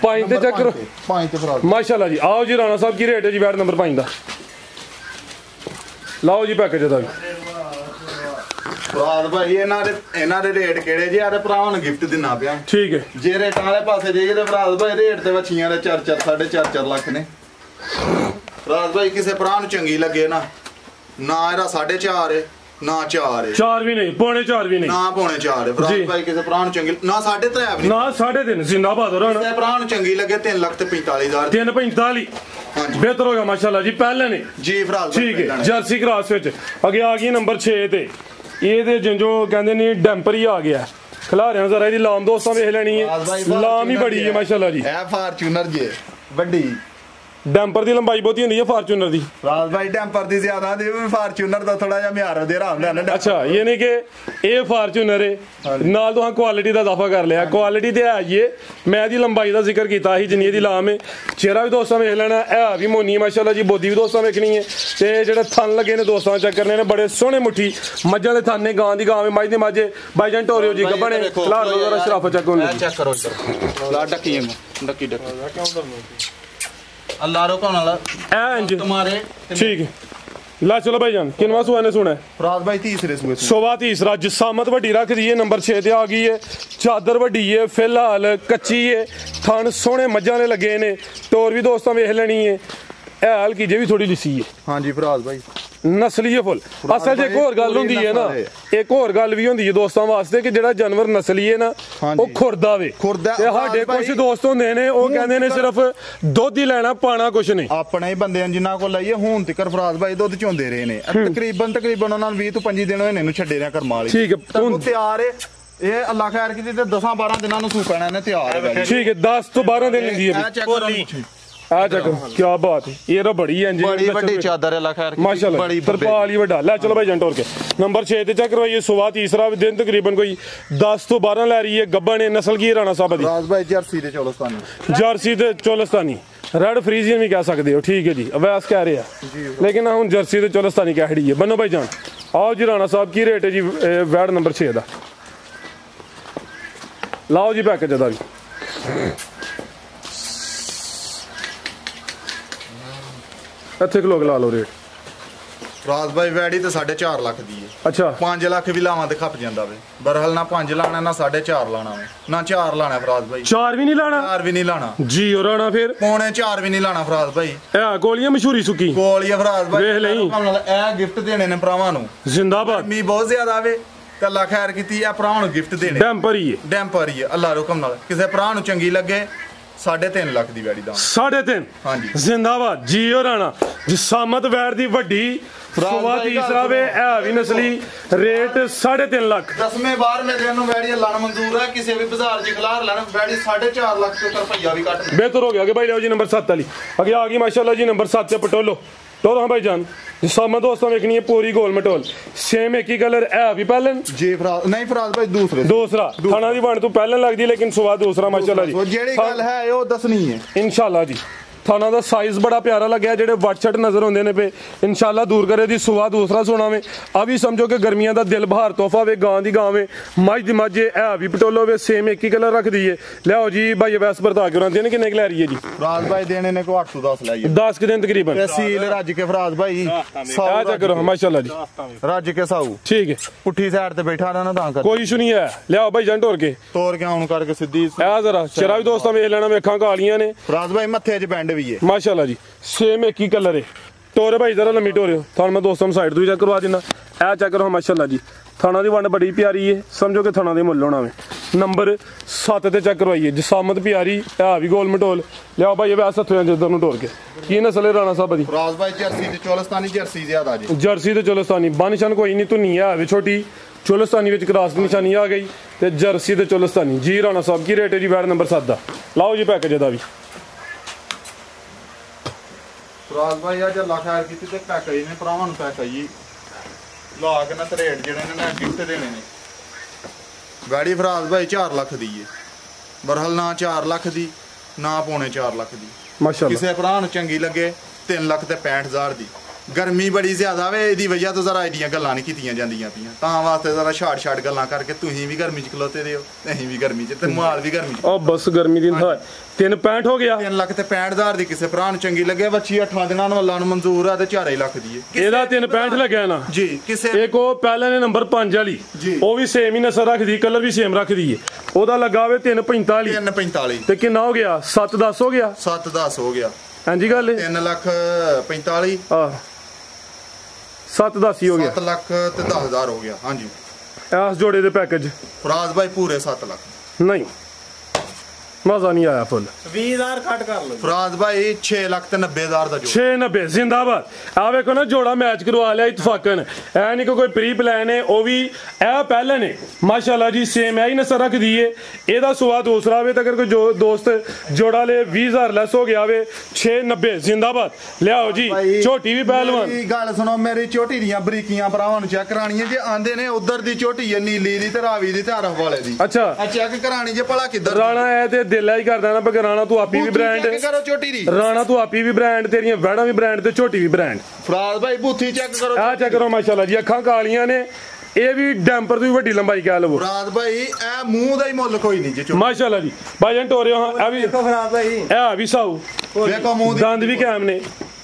Speaker 1: 5 ते चेक करो
Speaker 2: 5 ते फराज
Speaker 1: माशाल्लाह जी आओ जी राणा साहब की रेट है जी बैट नंबर 5 दा लाओ जी पैकेज दा
Speaker 2: ਫਰਾਜ਼ ਭਾਈ ਇਹਨਾਂ ਦੇ ਰੇਟ ਕਿਹੜੇ ਜੀ ਆਰੇ ਭਰਾਵਾਂ ਨੂੰ ਗਿਫਟ ਦਿਨਾ ਪਿਆ
Speaker 1: ਠੀਕ ਹੈ
Speaker 2: ਜੇ ਰੇਟਾਂ ਵਾਲੇ ਪਾਸੇ ਜਾਈਏ ਤੇ ਫਰਾਜ਼ ਭਾਈ ਰੇਟ ਤੇ ਵੱਛੀਆਂ ਦੇ 4.5 ਲੱਖ ਨੇ ਫਰਾਜ਼ ਭਾਈ ਕਿਸੇ ਭਰਾ ਨੂੰ ਚੰਗੀ ਲੱਗੇ ਨਾ ਇਹਦਾ 4.5 ਹੈ ਨਾ 4 ਹੈ
Speaker 1: 4 ਵੀ ਨਹੀਂ ਪੌਣੇ 4 ਵੀ ਨਹੀਂ
Speaker 2: ਨਾ ਪੌਣੇ 4 ਹੈ ਫਰਾਜ਼ ਭਾਈ ਕਿਸੇ ਭਰਾ ਨੂੰ ਚੰਗੀ ਨਾ 3.5 ਵੀ
Speaker 1: ਨਾ 3.5 ਜਿੰਦਾਬਾਦ ਹੋ ਰਹਾ
Speaker 2: ਕਿਸੇ ਭਰਾ ਨੂੰ ਚੰਗੀ ਲੱਗੇ 3 ਲੱਖ ਤੇ 45000
Speaker 1: 345 बेहतर होगा माशाल्लाह जी पहले ने
Speaker 2: जी फराज
Speaker 1: ठीक है जर्सी क्रॉस विच अगे आ गई नंबर 6 ते ये जो कहते नहीं डैंपर ही आ गया खिला रहे हैं जरा लाम दोस्तों वेख लेनी है लाम ही बड़ी है माशाल्लाह जी
Speaker 2: ए फॉर्च्यूनर जी बड़ी
Speaker 1: ਡੈਂਪਰ ਦੀ ਲੰਬਾਈ ਬਹੁਤੀ ਹੁੰਦੀ ਹੈ ਫਾਰਚੂਨਰ ਦੀ?
Speaker 2: ਰਾਜ ਭਾਈ ਡੈਂਪਰ ਦੀ ਜ਼ਿਆਦਾ ਹੁੰਦੀ ਹੈ, ਫਾਰਚੂਨਰ ਦਾ ਥੋੜਾ ਜਿਹਾ ਮਿਆਰ ਦੇ ਆਰਾਮ ਲੈਣਾ।
Speaker 1: ਅੱਛਾ ਯਾਨੀ ਕਿ ਇਹ ਫਾਰਚੂਨਰ ਹੈ ਨਾਲ ਤੁਹਾਂ ਕੁਆਲਿਟੀ ਦਾ ਇਜ਼ਾਫਾ ਕਰ ਲਿਆ। ਕੁਆਲਿਟੀ ਤੇ ਹੈ ਜੀ, ਮੈਂ ਇਹਦੀ ਲੰਬਾਈ ਦਾ ਜ਼ਿਕਰ ਕੀਤਾ ਸੀ ਜਿੰਨੀ ਇਹਦੀ ਲਾਮ ਹੈ। ਚਿਹਰਾ ਵੀ ਦੋਸਤਾਂ ਵੇਖ ਲੈਣਾ, ਹੈ ਵੀ ਮੋਨੀ ਮਾਸ਼ਾਅੱਲਾ ਜੀ, ਬੋਦੀ ਵੀ ਦੋਸਤਾਂ ਵੇਖਣੀ ਹੈ। ਤੇ ਜਿਹੜੇ ਥਣ ਲੱਗੇ ਨੇ ਦੋਸਤਾਂ ਚੈੱਕ ਕਰਨੇ ਨੇ, ਬੜੇ ਸੋਹਣੇ ਮੁੱਠੀ ਮੱਝਾਂ ਦੇ ਥਣ ਨੇ, ਗਾਂ ਦੀ ਗਾਂ, ਮੱਝ ਦੇ ਮਾਝੇ ਬਾਈਜਾਨ ਟੋਰਿਓ ਜੀ ਗੱਬਣੇ ਖਿਲਾ ਲੋ ਜਰਾ ਸ਼ਰਾਫਤ ਚੈੱਕ ਹੋਣੀ।
Speaker 2: ਚੈੱਕ ਕਰੋ ਇੱਧਰ ਲਾ ਡੱਕੀ ਡੱਕੀ ਅੱਲਾ ਰੋਕਣ ਵਾਲਾ
Speaker 1: ਇੰਜ
Speaker 2: तुम्हारे
Speaker 1: ठीक है। ला चलो भाईजान किनवा सुआ ने सुना है?
Speaker 2: फराज भाई तीसरे सूए
Speaker 1: सोवा तीसरा। जिसामत वड्डी रख दी है, नंबर 6 ते आ गई है। चादर वड्डी है, फिलहाल कच्ची है, थन सोहने मज्जां ने लगे ने, टोर भी दोस्तां वेख लेनी है, हैल की जे भी थोड़ी लिसी है।
Speaker 2: हाँ जी फराज भाई
Speaker 1: नस्ली है फुल। असल च एक होर गल हुंदी है ना, एक होर गल भी हुंदी है दोस्तां वास्ते कि जेड़ा जानवर नस्ली है ना ਉਹ ਖੁਰਦਾ ਵੇ। ਤੇ ਸਾਡੇ ਕੁਝ ਦੋਸਤ ਹੁੰਦੇ ਨੇ ਉਹ ਕਹਿੰਦੇ ਨੇ ਸਿਰਫ ਦੁੱਧ ਹੀ ਲੈਣਾ, ਪਾਣਾ ਕੁਝ ਨਹੀਂ।
Speaker 2: ਆਪਣੇ ਹੀ ਬੰਦਿਆਂ ਜਿਨ੍ਹਾਂ ਕੋਲ ਲਈਏ ਹੁਣ ਤੱਕ ਫਰਾਜ਼ ਭਾਈ ਦੁੱਧ ਚੋਂਦੇ ਰਹੇ ਨੇ, ਤਕਰੀਬਨ ਉਹਨਾਂ ਨੂੰ 20 ਤੋਂ 25 ਦਿਨ ਹੋਏ ਨੇ ਇਹਨੂੰ ਛੱਡੇ ਰਿਆ ਕਰਮਾਂ ਵਾਲੀ। ਠੀਕ ਹੈ ਹੁਣ ਤਿਆਰ ਹੈ ਇਹ, ਅੱਲਾ ਖੈਰ ਕੀਤੀ ਤੇ 10-12 ਦਿਨਾਂ ਨੂੰ ਸੂ ਪੈਣਾ ਇਹਨੇ ਤਿਆਰ ਹੈ।
Speaker 1: ਠੀਕ ਹੈ 10 ਤੋਂ 12 ਦਿਨ ਲੈਂਦੀ ਹੈ। आ चक्कर क्या बात है, ये तो बड़ी है,
Speaker 2: बड़ी बड़ी चादर है खैर
Speaker 1: माशाल्लाह, तरपाल ही बड़ा। ले चलो भाई जंटोर के नंबर 6 ते चेक करवाइए। सुबह तीसरा दिन तकरीबन कोई 10 तो 12 लै रही है। गब्बन है, नस्ल की राणा साहब दी?
Speaker 2: राज भाई जर्सी ते चोलस्तानी।
Speaker 1: जर्सी ते चोलस्तानी, रेड फ्रीजियन भी कह सकते हो। ठीक है जी, अवैस कह रहे हैं लेकिन हम जर्सी ते चोलस्तानी कह खड़ी है। बनो भाई जान आओ जी, राणा साहब की रेट है जी वैड नंबर 6 का? लाओ जी पैकेज अदा भी ਇੱਥੇ ਖਲੋ ਕੇ ਲਾ ਲਓ ਰੇਟ।
Speaker 2: ਰਾਜ ਭਾਈ ਵੈੜੀ ਤੇ 4.5 ਲੱਖ ਦੀ ਹੈ।
Speaker 1: ਅੱਛਾ
Speaker 2: 5 ਲੱਖ ਵੀ ਲਾਵਾਂ ਤੇ ਖੱਪ ਜਾਂਦਾ ਵੇ। ਬਰਹਲ ਨਾ 5 ਲਾਣਾ ਨਾ 4.5 ਲਾਣਾ ਵੇ, ਨਾ 4 ਲਾਣਾ ਫਰਾਜ਼ ਭਾਈ।
Speaker 1: 4 ਵੀ ਨਹੀਂ ਲਾਣਾ?
Speaker 2: 4 ਵੀ ਨਹੀਂ ਲਾਣਾ
Speaker 1: ਜੀ। ਹੋਰ ਆਣਾ ਫਿਰ
Speaker 2: ਪੌਣੇ 4 ਵੀ ਨਹੀਂ ਲਾਣਾ ਫਰਾਜ਼ ਭਾਈ।
Speaker 1: ਇਹ ਗੋਲੀਆਂ ਮਸ਼ਹੂਰੀ ਸੁੱਕੀ
Speaker 2: ਗੋਲੀਆਂ ਫਰਾਜ਼ ਭਾਈ
Speaker 1: ਵੇਖ ਲਈ।
Speaker 2: ਇਹ ਗਿਫਟ ਦੇਣੇ ਨੇ ਭਰਾਵਾਂ ਨੂੰ।
Speaker 1: ਜ਼ਿੰਦਾਬਾਦ।
Speaker 2: ਮੀ ਬਹੁਤ ਜ਼ਿਆਦਾ ਵੇ ਤੇ ਅੱਲਾ ਖੈਰ ਕੀਤੀ, ਇਹ ਭਰਾਵਾਂ ਨੂੰ ਗਿਫਟ ਦੇਣੇ।
Speaker 1: ਡੈਂਪਰ ਹੀ ਹੈ,
Speaker 2: ਡੈਂਪਰ ਹੀ ਹੈ ਅੱਲਾ ਹੁਕਮ ਨਾਲ। ਕਿਸੇ ਭਰਾ ਨੂੰ ਚੰਗੀ ਲੱਗੇ 3.5 ਲੱਖ ਦੀ ਵੈੜੀ ਦਾ
Speaker 1: 3.5।
Speaker 2: ਹਾਂਜੀ
Speaker 1: ਜ਼ਿੰਦਾਬਾਦ ਜੀ। ਹੋਰ ਆਣਾ ਜਿਸਾਮਤ ਵੈੜ ਦੀ ਵੱਡੀ ਸੁਬਾ ਤੀਸਰਾ ਵੇ, ਇਹ ਵੀ ਨਸਲੀ, ਰੇਟ 3.5 ਲੱਖ।
Speaker 2: 10ਵੇਂ 12ਵੇਂ ਦਿਨ ਨੂੰ ਵੈੜੀ ਲਾਣ ਮਨਜ਼ੂਰ ਹੈ। ਕਿਸੇ ਵੀ ਬਾਜ਼ਾਰ 'ਚ ਖਲਾਰ ਲੈਣ ਵੈੜੀ 4.5 ਲੱਖ ਤੋਂ ਰੁਪਈਆ ਵੀ ਘੱਟ
Speaker 1: ਬਿਹਤਰ ਹੋ ਗਿਆ ਕਿ ਭਾਈ ਲਿਓ ਜੀ ਨੰबर 7 ਵਾਲੀ ਅੱਗੇ ਆ ਗਈ ਮਾਸ਼ਾਅੱਲਾ ਜੀ। ਨੰबर 7 ਤੇ ਪਟੋਲੋ टोर। हाँ भाई जान जिसामत दोस्तों देखनी है पूरी गोल मटोल सेम एक ही कलर है भी पहलन
Speaker 2: जी फराज नहीं फराज भाई दूसरा
Speaker 1: थाना दी बन तू पहलन लगदी लेकिन सुबह दूसरा माशाल्लाह जी
Speaker 2: जेड़ी गल है वो दसनी है
Speaker 1: इंशाल्लाह जी। थाना ਦਾ ਸਾਈਜ਼ ਬੜਾ ਪਿਆਰਾ ਲੱਗਿਆ, ਜਿਹੜੇ ਵੱਟ-ਛੱਟ ਨਜ਼ਰ ਆਉਂਦੇ ਨੇ ਪਏ ਇਨਸ਼ਾਅੱਲਾ ਦੂਰ ਕਰੇ ਦੀ। ਸੁਬਹ ਦੂਸਰਾ ਸੋਣਾ ਵੇ, ਆ ਵੀ ਸਮਝੋ ਕਿ ਗਰਮੀਆਂ ਦਾ ਦਿਲ ਬਹਾਰ ਤੋਹਫਾ ਵੇ। ਗਾਂ ਦੀ ਗਾਂ ਵੇ, ਮੱਝ ਦੀ ਮੱਝ ਹੈ ਵੀ ਪਟੋਲੋ ਵੇ, ਸੇਮ ਇੱਕ ਹੀ ਕਲਰ ਰੱਖਦੀ ਏ। ਲਿਆਓ ਜੀ ਭਾਈ ਵੈਸ ਬਰਤਾ ਕੇ ਉਹਨਾਂ ਨੇ ਕਿੰਨੇ ਲੈ ਰਹੀ ਹੈ ਜੀ?
Speaker 2: ਫਰਾਜ਼ ਭਾਈ ਦੇਣੇ ਨੇ ਕੋ 8 ਤੋਂ 10 ਲਾਈਏ
Speaker 1: 10 ਦਿਨ ਤਕਰੀਬਨ।
Speaker 2: ਸੀਲ ਰੱਜ ਕੇ ਫਰਾਜ਼ ਭਾਈ
Speaker 1: ਆ ਜਾ ਕਰੋ ਮਾਸ਼ਾਅੱਲਾ ਜੀ,
Speaker 2: ਰੱਜ ਕੇ ਸਾਊ ਠੀਕ ਹੈ। ਪੁੱਠੀ ਸਾਈਡ ਤੇ ਬੈਠਾ ਰਹਿਣਾ ਤਾਂ ਕਰ
Speaker 1: ਕੋਈ ਇਸ਼ੂ ਨਹੀਂ ਹੈ। ਲਿਆਓ ਭਾਈ ਜੰਟ ਹੋਰ ਕੇ
Speaker 2: ਤੋਰ ਕੇ ਆਉਣ ਕਰਕੇ ਸਿੱਧੀ
Speaker 1: ਆ ਜ਼ਰਾ ਚਿਹਰਾ ਵੀ ਦੋਸਤਾਂ ਵੇਖ ਲੈਣਾ, ਵੇਖਾਂ ਕਾਲੀਆਂ ਨੇ।
Speaker 2: ਫਰਾਜ਼ ਭਾਈ ਮੱਥੇ 'ਚ ਪੈਂਡ ਵੀ ਹੈ
Speaker 1: माशाल्लाह जी, सेम एक ही कलर है। टोरे भाई जरा लम्मी टोरे थाना मैं दोस्तों साइड तो चेक करवा देना। ए चेक करो माशाल्लाह जी, थाना की वंड बड़ी प्यारी है, समझो कि थाना दे मुल होना वे। नंबर 7 ते चेक करवाइए। जिसामत प्यारी है भी गोल मटोल। लियाओ भाई वैसे हथों जिधर नूं टोर के की नस्ल है राणा साहब दी?
Speaker 2: फराज भाई जर्सी ते चोलस्तानी जर्सी ज्यादा जी।
Speaker 1: जर्सी ते चोलस्तानी बन शन कोई नहीं, धुनी है भी छोटी। चोलस्तानी विच क्रॉस की निशानी आ गई ते जर्सी ते चोलस्तानी जी। राणा साहब की रेट है जी वैड नंबर 7 दा? लाओ जी पैकेज दा भी
Speaker 2: फराज भाई आज अल्लाह खैर की ते पैक ही ने भरावां नूं पैक ही ला के ना रेट जेडे ने गिफ्ट देने ने। गाड़ी फराज भाई 4 लाख दी है। बरहल ना 4 लाख दी ना पौने 4 लाख दी माशाअल्लाह। किसी भरा नूं चंगी लगे 3 लाख ते 65,000 दी। गर्मी बड़ी ज्यादा वे, इहदी वजह तो जरा एडियां गल्लां नहीं कीतियां जांदियां पियां, तां वास्ते जरा छाड़ गल्लां करके तुसीं भी गर्मी च खलोते रहो, असीं भी गर्मी च ते माल भी गर्मी च।
Speaker 1: ओ बस गर्मी दी था 3.65 हो गया।
Speaker 2: 3 लाख ते 65,000 दी किसी भरा नूं चंगी लगे। बच्ची 8 दिनां नूं अल्लाह नूं मंजूर है ते 4 लाख दी है।
Speaker 1: ਇਹਦਾ 3.65 ਲੱਗਿਆ ਨਾ
Speaker 2: जी। किसे
Speaker 1: ਇੱਕ ਉਹ ਪਹਿਲੇ ਨੇ ਨੰਬਰ 5 ਵਾਲੀ ਉਹ ਵੀ ਸੇਮ ਹੀ ਨਸਲ ਰੱਖਦੀ, ਕਲਰ ਵੀ ਸੇਮ ਰੱਖਦੀ ਏ। ਉਹਦਾ ਲੱਗਾ ਹੋਵੇ 3.45
Speaker 2: 3.45
Speaker 1: ਤੇ ਕਿੰਨਾ ਹੋ ਗਿਆ? 7.10 ਹੋ ਗਿਆ।
Speaker 2: 7.10 ਹੋ ਗਿਆ।
Speaker 1: ਹਾਂਜੀ ਗੱਲ
Speaker 2: 3 ਲੱਖ 45
Speaker 1: ਆਹ 7.10 ਹੀ ਹੋ ਗਿਆ।
Speaker 2: 7 ਲੱਖ ਤੇ 10,000 ਹੋ ਗਿਆ। ਹਾਂਜੀ
Speaker 1: ਇਸ ਜੋੜੇ ਦੇ ਪੈਕੇਜ
Speaker 2: ਫਰਾਜ਼ ਭਾਈ ਪੂਰੇ 7 ਲੱਖ
Speaker 1: ਨਹੀਂ ਮਜ਼ਾ ਨਹੀਂ ਆਇਆ ਫੁੱਲ
Speaker 3: 20000 ਕੱਟ ਕਰ ਲਓ
Speaker 2: ਫਰਾਜ਼ ਭਾਈ 6,90,000 ਦਾ ਜੋ
Speaker 1: 690 ਜ਼ਿੰਦਾਬਾਦ। ਆ ਵੇਖੋ ਨਾ ਜੋੜਾ ਮੈਚ ਕਰਵਾ ਲਿਆ ਇਤਫਾਕਨ, ਐ ਨਹੀਂ ਕਿ ਕੋਈ ਪ੍ਰੀ ਪਲਾਨ ਹੈ, ਉਹ ਵੀ ਇਹ ਪਹਿਲੇ ਨੇ ਮਾਸ਼ਾਅੱਲਾ ਜੀ ਸੇਮ ਐ ਹੀ ਨਸਰ ਰੱਖਦੀ ਏ। ਇਹਦਾ ਸੁਆ ਦੂਸਰਾ ਵੇ, ਤਾਂ ਅਗਰ ਕੋਈ ਦੋਸਤ ਜੋੜਾ ਲੈ 20000 ਲੈਸ ਹੋ ਗਿਆ ਵੇ 690 ਜ਼ਿੰਦਾਬਾਦ। ਲਿਆਓ ਜੀ ਝੋਟੀ ਵੀ ਪਹਿਲਵਾਨ।
Speaker 2: ਮੇਰੀ ਗੱਲ ਸੁਣੋ, ਮੇਰੀ ਝੋਟੀ ਦੀਆਂ ਬਰੀਕੀਆਂ ਭਰਾਵਾਂ ਨੂੰ ਚੈੱਕ ਕਰਾਣੀਆਂ ਜੇ ਆਂਦੇ ਨੇ ਉਧਰ ਦੀ ਝੋਟੀ ਹੈ ਨੀਲੀ ਦੀ ਤੇ ਰਾਵੀ ਦੀ ਤੇ ਹਰਫ ਵਾਲੇ ਦੀ।
Speaker 1: ਅੱਛਾ
Speaker 2: ਆ ਚੈੱਕ ਕਰਾਣੀ ਜੇ ਭਲਾ ਕਿੱਧਰ
Speaker 1: ਰਾਣਾ ਐ ਤੇ ਦਿਲ ਹੀ ਕਰਦਾ ਨਾ ਕਿ ਰਾਣਾ ਤੂੰ ਆਪੀ ਵੀ ਬ੍ਰਾਂਡ,
Speaker 2: ਚੈੱਕ ਕਰੋ ਝੋਟੀ ਦੀ,
Speaker 1: ਰਾਣਾ ਤੂੰ ਆਪੀ ਵੀ ਬ੍ਰਾਂਡ, ਤੇਰੀਆਂ ਵੈੜਾਂ ਵੀ ਬ੍ਰਾਂਡ ਤੇ ਝੋਟੀ ਵੀ ਬ੍ਰਾਂਡ।
Speaker 2: ਫਰਾਜ਼ ਭਾਈ ਬੂਥੀ ਚੈੱਕ ਕਰੋ,
Speaker 1: ਆ ਚੈੱਕ ਕਰੋ ਮਾਸ਼ਾਅੱਲਾ ਜੀ, ਅੱਖਾਂ ਕਾਲੀਆਂ ਨੇ, ਇਹ ਵੀ ਡੈਂਪਰ ਤੋਂ ਵੀ ਵੱਡੀ ਲੰਬਾਈ ਕਹਿ ਲਵੋ।
Speaker 2: ਫਰਾਜ਼ ਭਾਈ ਇਹ ਮੂੰਹ ਦਾ ਹੀ ਮੁੱਲ ਕੋਈ ਨਹੀਂ ਜੇ
Speaker 1: ਮਾਸ਼ਾਅੱਲਾ ਜੀ ਭਾਈਜਾਨ ਟੋਰਿਓ। ਹਾਂ ਇਹ ਵੀ
Speaker 3: ਫਰਾਜ਼ ਭਾਈ
Speaker 1: ਇਹ ਵੀ ਸਾਊ,
Speaker 2: ਵੇਖੋ ਮੂੰਹ ਦੀ
Speaker 1: ਦੰਦ ਵੀ ਕਾਇਮ ਨੇ।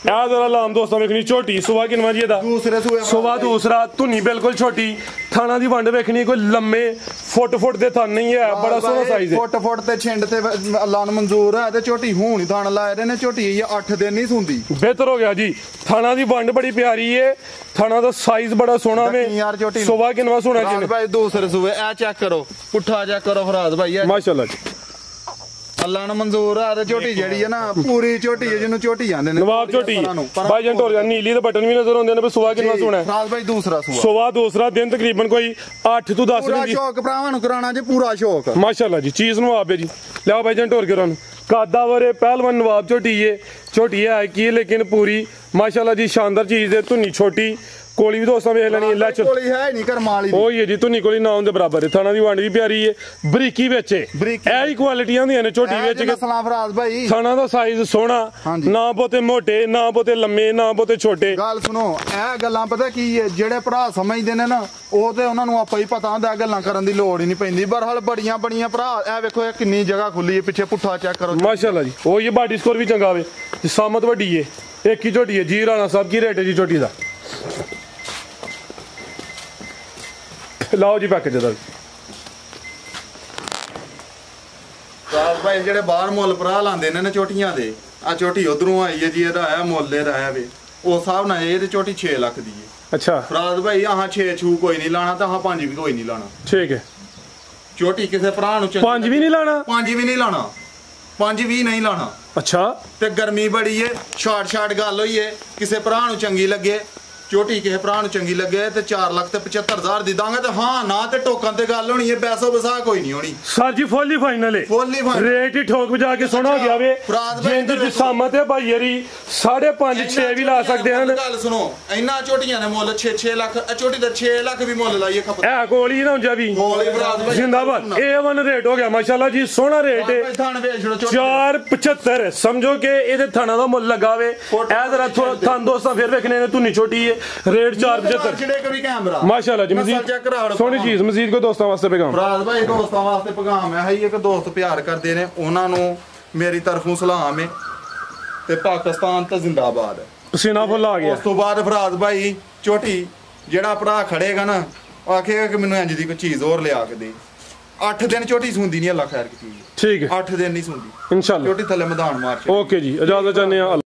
Speaker 1: ਆ ਜ਼ਰਾ ਲਾਮ ਦੋਸਤਾਂ ਵੇਖਣੀ ਝੋਟੀ ਸੁਆ ਕਿਨਵਾ ਜੀ ਇਹਦਾ
Speaker 2: ਦੂਸਰੇ ਸੂਏ
Speaker 1: ਸੁਆ ਦੂਸਰਾ, ਧੁੰਨੀ ਬਿਲਕੁਲ ਛੋਟੀ, ਥਾਣਾ ਦੀ ਵੰਡ ਵੇਖਣੀ ਕੋਈ ਲੰਮੇ ਫੁੱਟ ਦੇ ਥਣ ਨਹੀਂ ਹੈ, ਬੜਾ ਸੋਹਣਾ ਸਾਈਜ਼ ਹੈ।
Speaker 2: ਫੁੱਟ ਤੇ ਛਿੰਡ ਤੇ ਅੱਲਾ ਨੂੰ ਮਨਜ਼ੂਰ ਹੈ ਤੇ ਝੋਟੀ ਹੁਣ ਹੀ ਥਣ ਲਾਏ ਦੇ ਨੇ, ਝੋਟੀ 8 ਦਿਨ ਨਹੀਂ ਸੁੰਦੀ।
Speaker 1: ਬਿਹਤਰ ਹੋ ਗਿਆ ਜੀ, ਥਾਣਾ ਦੀ ਵੰਡ ਬੜੀ ਪਿਆਰੀ ਏ, ਥਾਣਾ ਦਾ ਸਾਈਜ਼ ਬੜਾ ਸੋਹਣਾ ਵੇ,
Speaker 2: ਯਾਰ ਝੋਟੀ
Speaker 1: ਸੁਆ ਕਿਨਵਾ ਸੋਹਣਾ
Speaker 2: ਫਰਾਜ਼
Speaker 1: ਕਿਨੇ
Speaker 2: ਭਾਈ ਦੂਸਰੇ ਸੂਏ ਇਹ ਚੈੱਕ ਕਰੋ, ਪੁੱਠਾ ਚੈੱਕ ਕਰੋ ਫਰਾਜ਼ ਭਾਈ
Speaker 1: ਮਾਸ਼ਾਅੱਲਾ ਜੀ।
Speaker 2: ਅੱਲਾ ਨੂੰ ਮਨਜ਼ੂਰ ਆ ਤੇ ਝੋਟੀ ਜਿਹੜੀ ਹੈ ਨਾ ਪੂਰੀ ਝੋਟੀ ਹੈ, ਜਿਹਨੂੰ ਝੋਟੀ ਆਂਦੇ ਨੇ
Speaker 1: ਨਵਾਬ ਝੋਟੀ ਭਾਈਜਾਨ ਟੋਰਿਓ। ਨੀਲੀ ਦੇ ਬਟਨ ਵੀ ਨਜ਼ਰ ਆਉਂਦੇ ਨੇ, ਪਰ ਸੁਆ ਕਿੰਨਾ ਸੋਹਣਾ ਹੈ।
Speaker 2: ਫਰਾਜ਼ ਭਾਈ ਦੂਸਰਾ ਸੂਆ
Speaker 1: ਸੁਆ ਦੂਸਰਾ, ਦਿਨ ਤਕਰੀਬਨ ਕੋਈ 8 ਤੋਂ 10
Speaker 2: ਪੂਰਾ
Speaker 1: ਦੀ
Speaker 2: ਸ਼ੌਕ ਭਰਾਵਾਂ ਨੂੰ ਕਰਾਣਾ ਜੇ ਪੂਰਾ ਸ਼ੌਕ।
Speaker 1: ਮਾਸ਼ਾਅੱਲਾ ਜੀ ਚੀਜ਼ ਨੂੰ ਆਪੇ ਜੀ। ਲਿਆਓ ਭਾਈਜਾਨ ਟੋਰ ਕੇ ਨੂੰ ਕਾਦਾਵਰੇ ਪਹਿਲਵਾਨ ਨਵਾਬ ਝੋਟੀ ਹੈ ਕੀ, ਲੇਕਿਨ ਪੂਰੀ ਮਾਸ਼ਾਅੱਲਾ ਜੀ ਸ਼ਾਨਦਾਰ ਚੀਜ਼ ਹੈ। ਧੁੰਨੀ ਛੋਟੀ, ਕੋਲੀ ਵੀ ਦੋਸਤਾਂ ਵੇਖ ਲੈਣੀ ਲੈ ਚਲ,
Speaker 2: ਕੋਲੀ ਹੈ ਨਹੀਂ ਕਰਮਾਲ ਵਾਲੀ
Speaker 1: ਉਹ ਹੀ ਹੈ ਜੀ, ਧੁੰਨੀ ਕੋਲੀ ਨਾ ਹੁੰਦੇ ਬਰਾਬਰ ਹੈ। ਥਾਣਾ ਦੀ ਵੰਡ ਵੀ ਪਿਆਰੀ ਹੈ, ਬਰੀਕੀ ਵਿੱਚ ਇਹ ਹੀ ਕੁਆਲਿਟੀਆਂ ਹੁੰਦੀਆਂ ਨੇ ਝੋਟੀ ਵਿੱਚ।
Speaker 2: ਨਸਲਾਂ ਫਰਾਜ਼ ਭਾਈ
Speaker 1: ਥਾਣਾ ਦਾ ਸਾਈਜ਼ ਸੋਹਣਾ, ਨਾ ਬਹੁਤੇ ਮੋਟੇ ਨਾ ਬਹੁਤੇ ਲੰਮੇ ਨਾ ਬਹੁਤੇ ਛੋਟੇ।
Speaker 2: ਗੱਲ ਸੁਣੋ, ਇਹ ਗੱਲਾਂ ਪਤਾ ਕੀ ਹੈ, ਜਿਹੜੇ ਭਰਾ ਸਮਝਦੇ ਨੇ ਨਾ ਉਹ ਤੇ ਉਹਨਾਂ ਨੂੰ ਆਪਾ ਹੀ ਪਤਾ ਹੁੰਦਾ, ਗੱਲਾਂ ਕਰਨ ਦੀ ਲੋੜ ਹੀ ਨਹੀਂ ਪੈਂਦੀ। ਬਰਹਾਲ ਬੜੀਆਂ ਭਰਾ ਇਹ ਵੇਖੋ, ਇਹ ਕਿੰਨੀ ਜਗ੍ਹਾ ਖੁੱਲੀ ਹੈ ਪਿੱਛੇ, ਪੁੱਠਾ ਚੈੱਕ ਕਰੋ
Speaker 1: ਮਾਸ਼ਾਅੱਲਾ ਜੀ। ਉਹ ਇਹ ਬਾਡੀ ਸਕੋਰ ਵੀ ਚੰਗਾ ਵੇ, ਸਾਮਤ ਵੱਡੀ ਹੈ, ਇੱਕ ਹੀ ਝੋਟੀ ਹੈ ਜੀ। ਰਾਣਾ ਸਾਹਿਬ ਕੀ ਰੇਟ ਹੈ ਜੀ ਝੋਟੀ ਦਾ? ਲਾਓ ਜੀ ਪੈਕੇਜ ਦਾ
Speaker 2: ਫਰਾਜ਼ ਭਾਈ। ਜਿਹੜੇ ਬਾਹਰ ਮੁੱਲ ਭਰਾ ਲਾਂਦੇ ਨੇ ਝੋਟੀਆਂ ਦੇ, ਆ ਝੋਟੀ ਉਧਰੋਂ ਆਈ ਹੈ ਜੀ, ਇਹਦਾ ਆਇਆ ਮੁੱਲ ਇਹਦਾ ਆਇਆ ਵੇ ਉਸ ਹਿਸਾਬ ਨਾਲ ਇਹ ਤੇ ਝੋਟੀ 6 ਲੱਖ ਦੀ ਹੈ।
Speaker 1: ਅੱਛਾ
Speaker 2: ਫਰਾਜ਼ ਭਾਈ ਆਹ 6 ਛੂ ਕੋਈ ਨਹੀਂ ਲਾਣਾ, ਤਾਂ 5 ਵੀ ਕੋਈ ਨਹੀਂ ਲਾਣਾ।
Speaker 1: ਠੀਕ ਹੈ,
Speaker 2: ਝੋਟੀ ਕਿਸੇ ਭਰਾ ਨੂੰ
Speaker 1: 5 ਵੀ ਨਹੀਂ ਲਾਣਾ,
Speaker 2: 5 ਵੀ ਨਹੀਂ ਲਾਣਾ, 5 ਵੀ ਨਹੀਂ ਲਾਣਾ।
Speaker 1: ਅੱਛਾ
Speaker 2: ਤੇ ਗਰਮੀ ਬੜੀ ਏ, ਸ਼ਾਰਟ ਗੱਲ ਹੋਈ ਏ, ਕਿਸੇ ਭਰਾ ਨੂੰ ਚੰਗੀ ਲੱਗੇ ਝੋਟੀ, ਕਿਸੇ ਭਰਾ ਨੂੰ ਚੰਗੀ ਲੱਗੇ ਤੇ 4,75,000 ਦੀ ਦਾਂਗੇ ਤੇ ਹਾਂ ਨਾ ਤੇ ਟੋਕਨ ਤੇ ਗੱਲ ਹੋਣੀ ਏ, ਪੈਸਾ ਬਸਾ ਕੋਈ ਨਹੀਂ ਹੋਣੀ।
Speaker 1: ਸਰ ਜੀ ਫੁੱਲੀ ਫਾਈਨਲ ਹੈ,
Speaker 2: ਫੁੱਲੀ ਫਾਈਨਲ
Speaker 1: ਰੇਟ ਹੀ ਠੋਕ ਵਜਾ ਕੇ ਸੋਹਣਾ ਹੋ ਗਿਆ ਵੇ। ਜਿੰਦ ਦੀ ਸਾਮਤ ਹੈ ਭਾਈ ਯਰੀ 5.5 6 ਵੀ ਲਾ ਸਕਦੇ ਹਨ।
Speaker 2: ਗੱਲ ਸੁਣੋ, ਇੰਨਾ ਝੋਟੀਆਂ ਨੇ ਮੁੱਲ 6 ਲੱਖ, ਝੋਟੀ ਦਾ 6 ਲੱਖ ਵੀ ਮੁੱਲ ਲਾਈਏ ਖਪਤ
Speaker 1: ਇਹ ਕੋਲੀ ਨਾ ਹੁੰਜਾ ਵੀ ਜਿੰਦਾਬਾਦ। A1 ਰੇਟ ਹੋ ਗਿਆ ਮਾਸ਼ਾਅੱਲਾ ਜੀ, ਸੋਹਣਾ ਰੇਟ ਹੈ। 475 ਸਮਝੋ ਕਿ ਇਹਦੇ ਥਾਣਾ ਦਾ ਮੁੱਲ ਲੱਗਾ ਵੇ। ਇਹ ਜ਼ਰਾ ਥਾਨ ਦੋਸਤਾਂ ਫਿਰ ਵੇਖਣੇ ਨੇ, ਧੁੰਨੀ ਛੋਟੀ ਹੈ, रेट 475 माशाल्लाह जी। मजीद सोहनी चीज मजीद को दोस्तों वास्ते पैगाम
Speaker 2: फराज भाई दोस्तों वास्ते पैगाम है एक दोस्त प्यार करते ने उन्हां नु मेरी तरफों सलाम है ते पाकिस्तान ते जिंदाबाद है।
Speaker 1: पसीना फुल आ गया।
Speaker 2: उस तो बाद फराज भाई छोटी जेड़ा भरा खड़ेगा ना आखेगा कि मैनू इंज दी कोई चीज और लिया के दे। 8 दिन छोटी सुंदी नहीं अल्लाह खैर की चीज।
Speaker 1: ठीक है
Speaker 2: 8 दिन नहीं सुंदी
Speaker 1: इंशाल्लाह।
Speaker 2: छोटी थले मैदान मार।
Speaker 1: ओके जी इजाजत चाहते हैं।